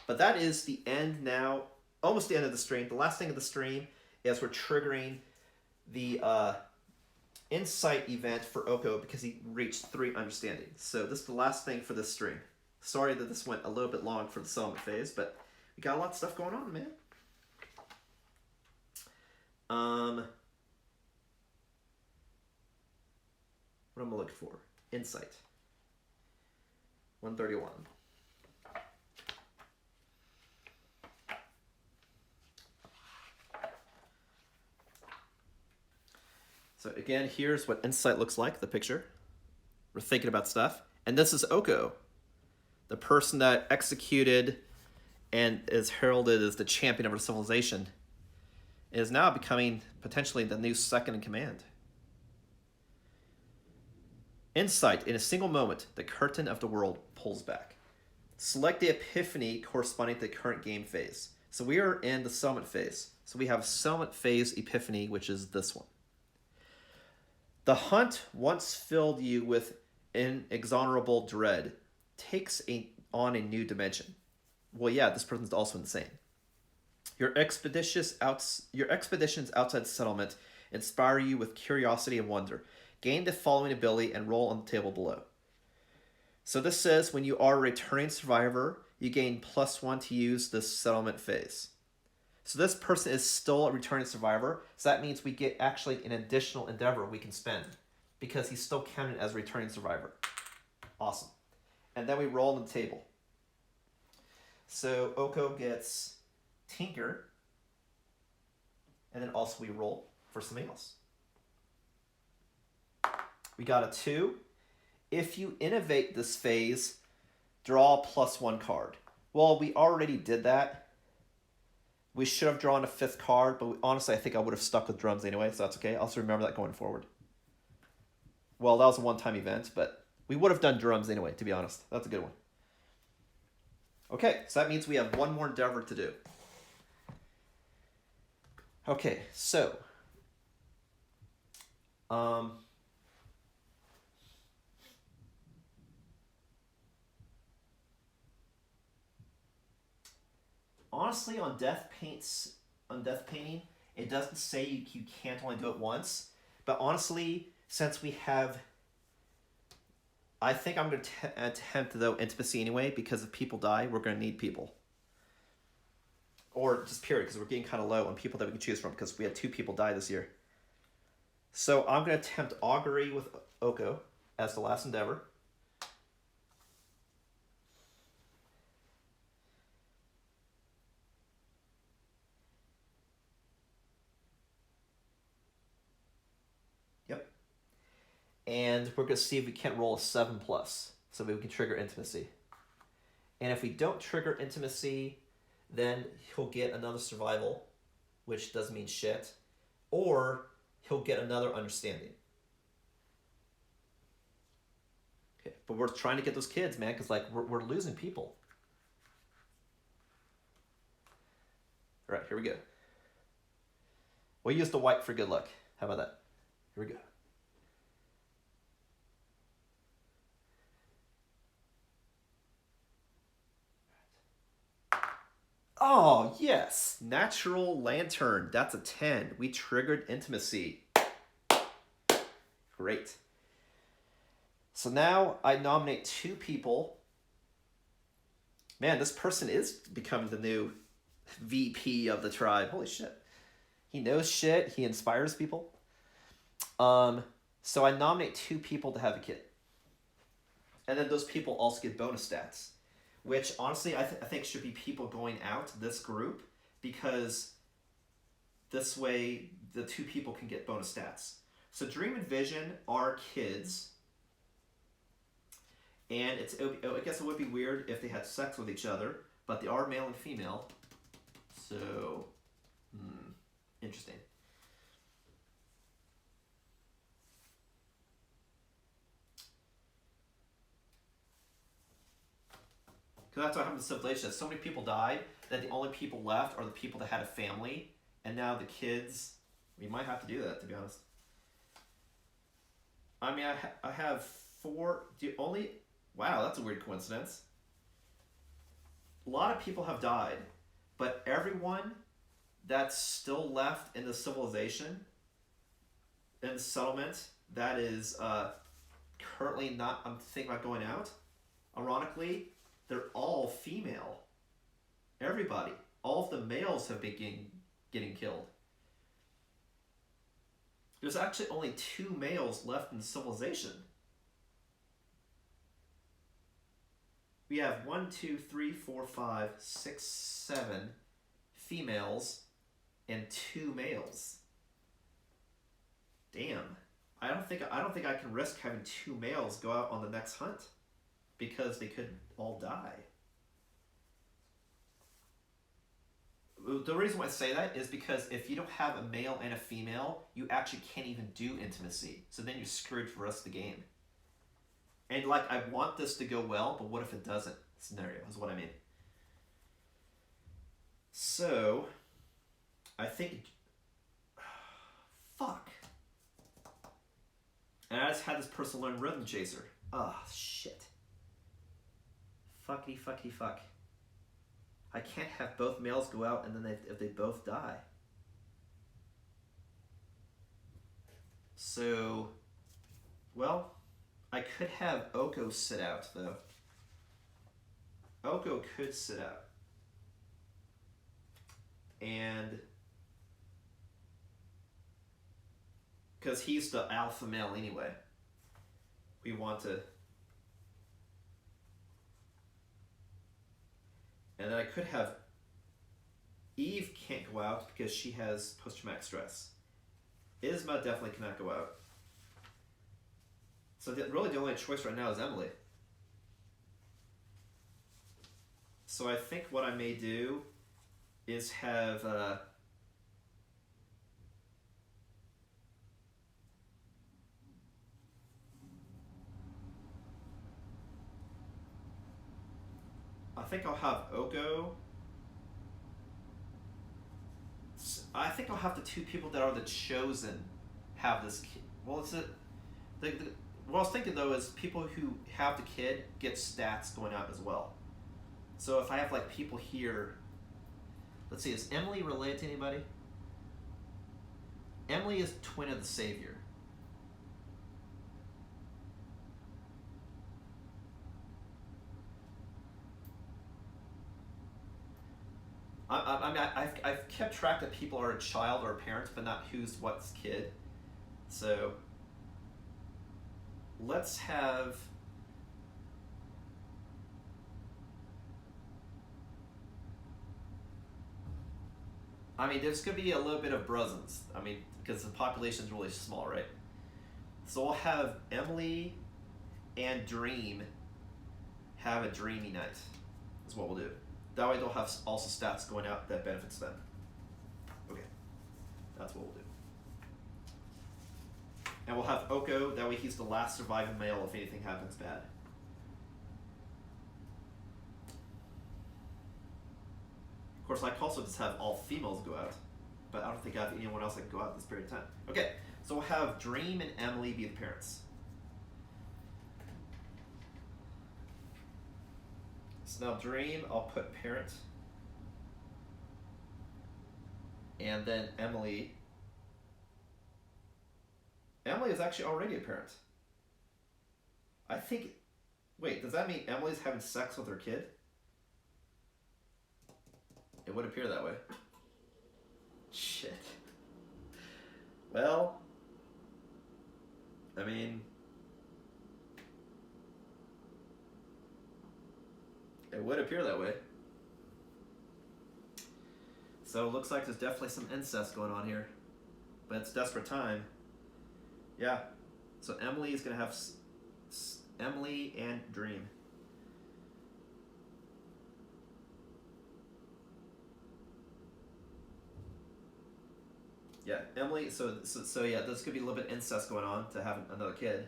But that is the end now. Almost the end of the stream. The last thing of the stream is we're triggering the insight event for Oko because he reached 3 understandings. So this is the last thing for this stream. Sorry that this went a little bit long for the settlement phase, but we got a lot of stuff going on, man. What am I looking for? Insight. 131. So again, here's what insight looks like, the picture. We're thinking about stuff. And this is Oko, the person that executed and is heralded as the champion of our civilization, is now becoming potentially the new second in command. Insight. In a single moment, the curtain of the world pulls back. Select the epiphany corresponding to the current game phase. So we are in the settlement phase. So we have settlement phase epiphany, which is this one. The hunt once filled you with inexorable dread takes a on a new dimension. Well, yeah, this person's also insane. Your expeditions outside the settlement inspire you with curiosity and wonder. Gain the following ability and roll on the table below. So this says when you are a returning survivor, you gain +1 to use this settlement phase. So this person is still a returning survivor, so that means we get actually an additional endeavor we can spend because he's still counted as a returning survivor. Awesome. And then we roll on the table. So Oko gets Tinker, and then also we roll for something else. We got a 2. If you innovate this phase, draw a +1 card. Well, we already did that. We should have drawn a 5th card, but honestly, I think I would have stuck with drums anyway, so that's okay. I'll also remember that going forward. Well, that was a one-time event, but we would have done drums anyway, to be honest. That's a good one. Okay, so that means we have one more endeavor to do. Okay, so honestly, on death painting, it doesn't say you can't only do it once. But honestly, since we have, I think I'm going to attempt though intimacy anyway, because if people die, we're going to need people. Or just period, because we're getting kind of low on people that we can choose from, because we had 2 people die this year. So I'm going to attempt augury with Oko as the last endeavor. Yep. And we're going to see if we can't roll a 7+, so we can trigger intimacy. And if we don't trigger intimacy, then he'll get another survival, which doesn't mean shit, or he'll get another understanding. Okay, but we're trying to get those kids, man, because like we're losing people. All right, here we go. We'll use the white for good luck. How about that? Here we go. Oh, yes. Natural Lantern. That's a 10. We triggered intimacy. Great. So now I nominate 2 people. Man, this person is becoming the new VP of the tribe. Holy shit. He knows shit. He inspires people. So I nominate 2 people to have a kid. And then those people also get bonus stats. Which, honestly, I think should be people going out, this group, because this way the 2 people can get bonus stats. So Dream and Vision are kids, and I guess it would be weird if they had sex with each other, but they are male and female, so, interesting. Because that's what happened with Civilization. So many people died that the only people left are the people that had a family. And now the kids, we might have to do that, to be honest. I mean, I have 4, wow, that's a weird coincidence. A lot of people have died, but everyone that's still left in the civilization, in the settlement, that is currently not, I'm thinking about going out, ironically, they're all female. Everybody. All of the males have been getting killed. There's actually only 2 males left in civilization. We have 1, 2, 3, 4, 5, 6, 7 females and 2 males. Damn. I don't think I can risk having 2 males go out on the next hunt, because they could all die. The reason why I say that is because if you don't have a male and a female, you actually can't even do intimacy. So then you're screwed for the rest of the game. And like, I want this to go well, but what if it doesn't? Scenario is what I mean. So, I think... Fuck. And I just had this person learn Rhythm Chaser. Ah, shit. Fuckity fuckity fuck. I can't have both males go out and then if they both die. So, well, I could have Oko sit out, though. Oko could sit out. And because he's the alpha male anyway, we want to. And then I could have Eve can't go out because she has post-traumatic stress. Isma definitely cannot go out. So really the only choice right now is Emily. So I think what I may do is have I think I'll have Oko. I think I'll have the two people that are the chosen have this kid. Well, it's a. What I was thinking though is people who have the kid get stats going out as well. So if I have like people here, let's see, is Emily related to anybody? Emily is twin of the Savior. I mean, I've kept track that people are a child or a parent, but not who's what's kid. So let's have. I mean, there's going to be a little bit of Bruzins. I mean, because the population is really small, right? So we'll have Emily and Dream have a dreamy night, is what we'll do. That way they'll have also stats going out that benefits them. Okay, that's what we'll do. And we'll have Oko, that way he's the last surviving male if anything happens bad. Of course, I could also just have all females go out, but I don't think I have anyone else that can go out this period of time. Okay, so we'll have Dream and Emily be the parents. So now Dream, I'll put parent. And then Emily. Emily is actually already a parent. I think, wait, does that mean Emily's having sex with her kid? It would appear that way. Shit. Well, I mean, it would appear that way. So it looks like there's definitely some incest going on here. But it's desperate time. Yeah. So Emily is going to have Emily and Dream. Yeah, Emily, so yeah, there's could be a little bit of incest going on to have another kid.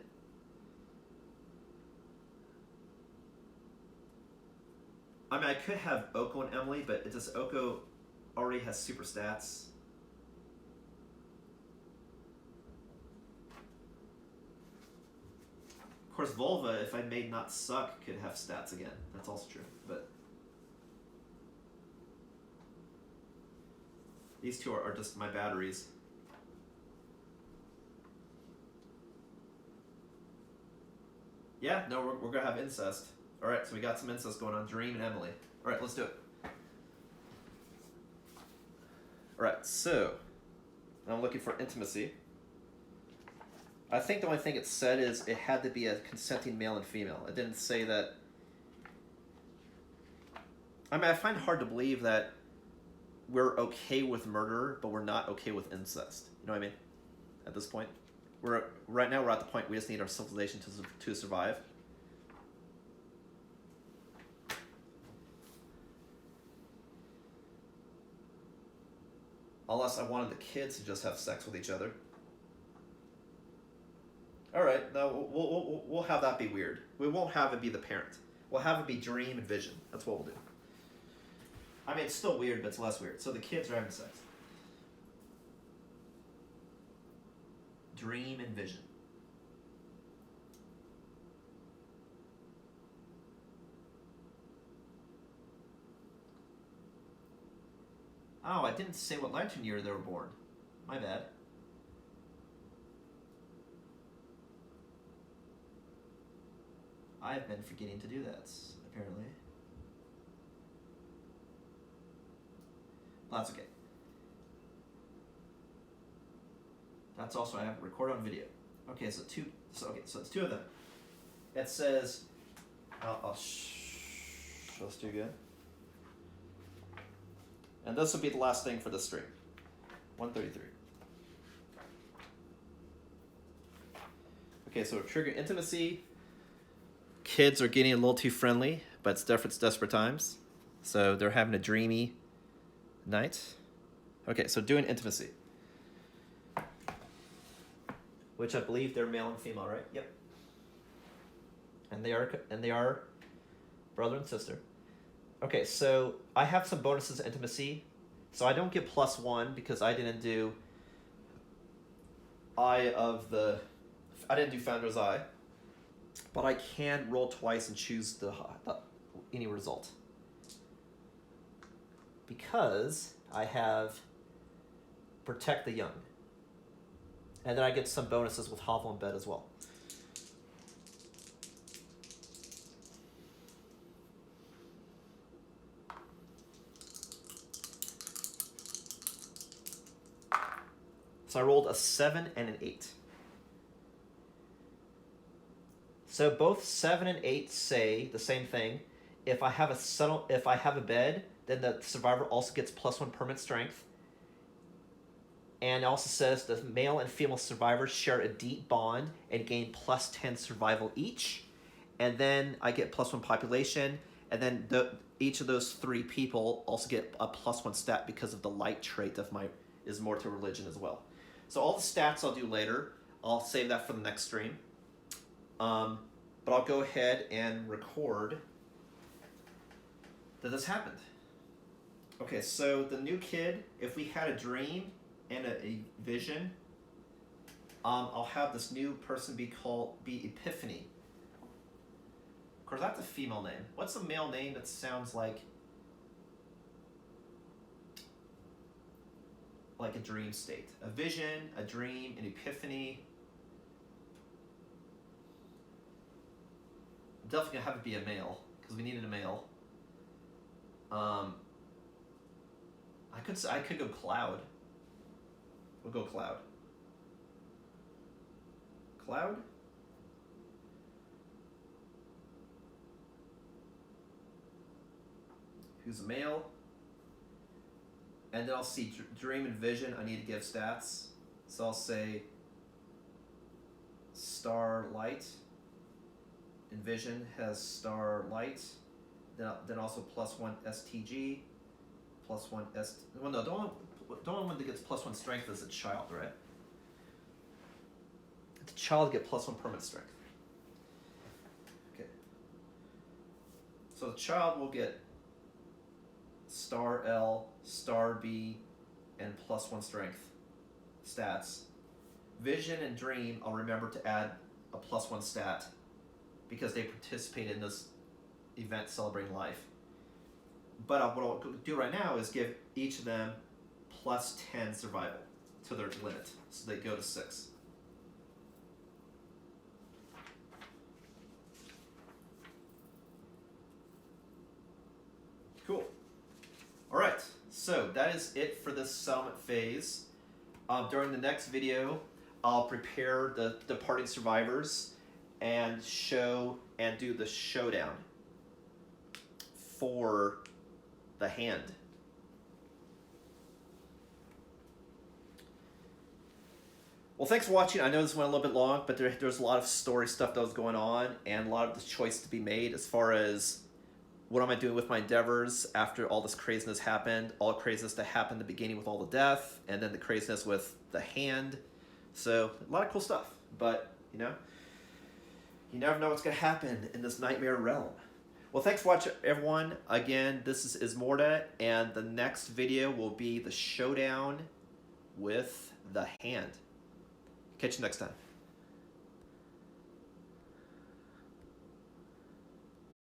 I mean, I could have Oko and Emily, but it just Oko already has super stats. Of course, Volva, if I made not suck, could have stats again. That's also true, but these two are just my batteries. Yeah, no, we're gonna have incest. All right, so we got some incest going on. Dream and Emily. All right, let's do it. All right, so I'm looking for intimacy. I think the only thing it said is it had to be a consenting male and female. It didn't say that. I mean, I find it hard to believe that we're okay with murder, but we're not okay with incest. You know what I mean? At this point, right now we're at the point we just need our civilization to survive. Unless I wanted the kids to just have sex with each other. All right, no, we'll have that be weird. We won't have it be the parent. We'll have it be Dream and Vision. That's what we'll do. I mean, it's still weird, but it's less weird. So the kids are having sex. Dream and Vision. Oh, I didn't say what lantern year they were born. My bad. I've been forgetting to do that, apparently. Well, that's okay. That's also, I have to record on video. Okay, so it's two of them. It says, let's do again. And this will be the last thing for the stream. 133. Okay, so trigger intimacy. Kids are getting a little too friendly, but it's desperate times. So they're having a dreamy night. Okay, so doing intimacy. Which I believe they're male and female, right? Yep. And they are brother and sister. Okay, so I have some bonuses to intimacy. So I don't get +1 because I didn't do I didn't do Founder's Eye. But I can roll twice and choose any result. Because I have Protect the Young. And then I get some bonuses with Hovel in Bed as well. So I rolled a 7 and an 8. So both 7 and 8 say the same thing. If I have a bed, then the survivor also gets +1 permanent strength. And it also says the male and female survivors share a deep bond and gain +10 survival each. And then I get +1 population. And then each of those 3 people also get a +1 stat because of the light trait of my Ismortah religion as well. So all the stats I'll do later. I'll save that for the next stream. But I'll go ahead and record that this happened. Okay, so the new kid, if we had a dream and a vision, I'll have this new person be Epiphany. Of course, that's a female name. What's a male name that sounds like a dream state? A vision, a dream, an epiphany. Definitely gonna have it be a male because we needed a male. I could go Cloud. We'll go Cloud. Cloud. Who's a male? And then I'll see Dream and Vision. I need to give stats, so I'll say Starlight. Envision has Starlight, then also +1 STG, +1 ST. Well, no, don't one that gets +1 strength is a child, right? The child get +1 permanent strength. Okay. So the child will get Star L, Star B, and +1 strength stats. Vision and Dream, I'll remember to add a +1 stat, because they participated in this event celebrating life. But what I'll do right now is give each of them +10 survival to their limit, so they go to 6. Cool. All right, so that is it for this settlement phase. During the next video, I'll prepare the departing survivors and show and do the showdown for the hand. Well, thanks for watching. I know this went a little bit long, but there's a lot of story stuff that was going on and a lot of the choice to be made as far as what am I doing with my endeavors after all this craziness happened, all the craziness that happened at the beginning with all the death, and then the craziness with the hand. So a lot of cool stuff, but you never know what's going to happen in this nightmare realm. Well, thanks for watching, everyone. Again, this is Ismortah, and the next video will be the showdown with the hand. Catch you next time.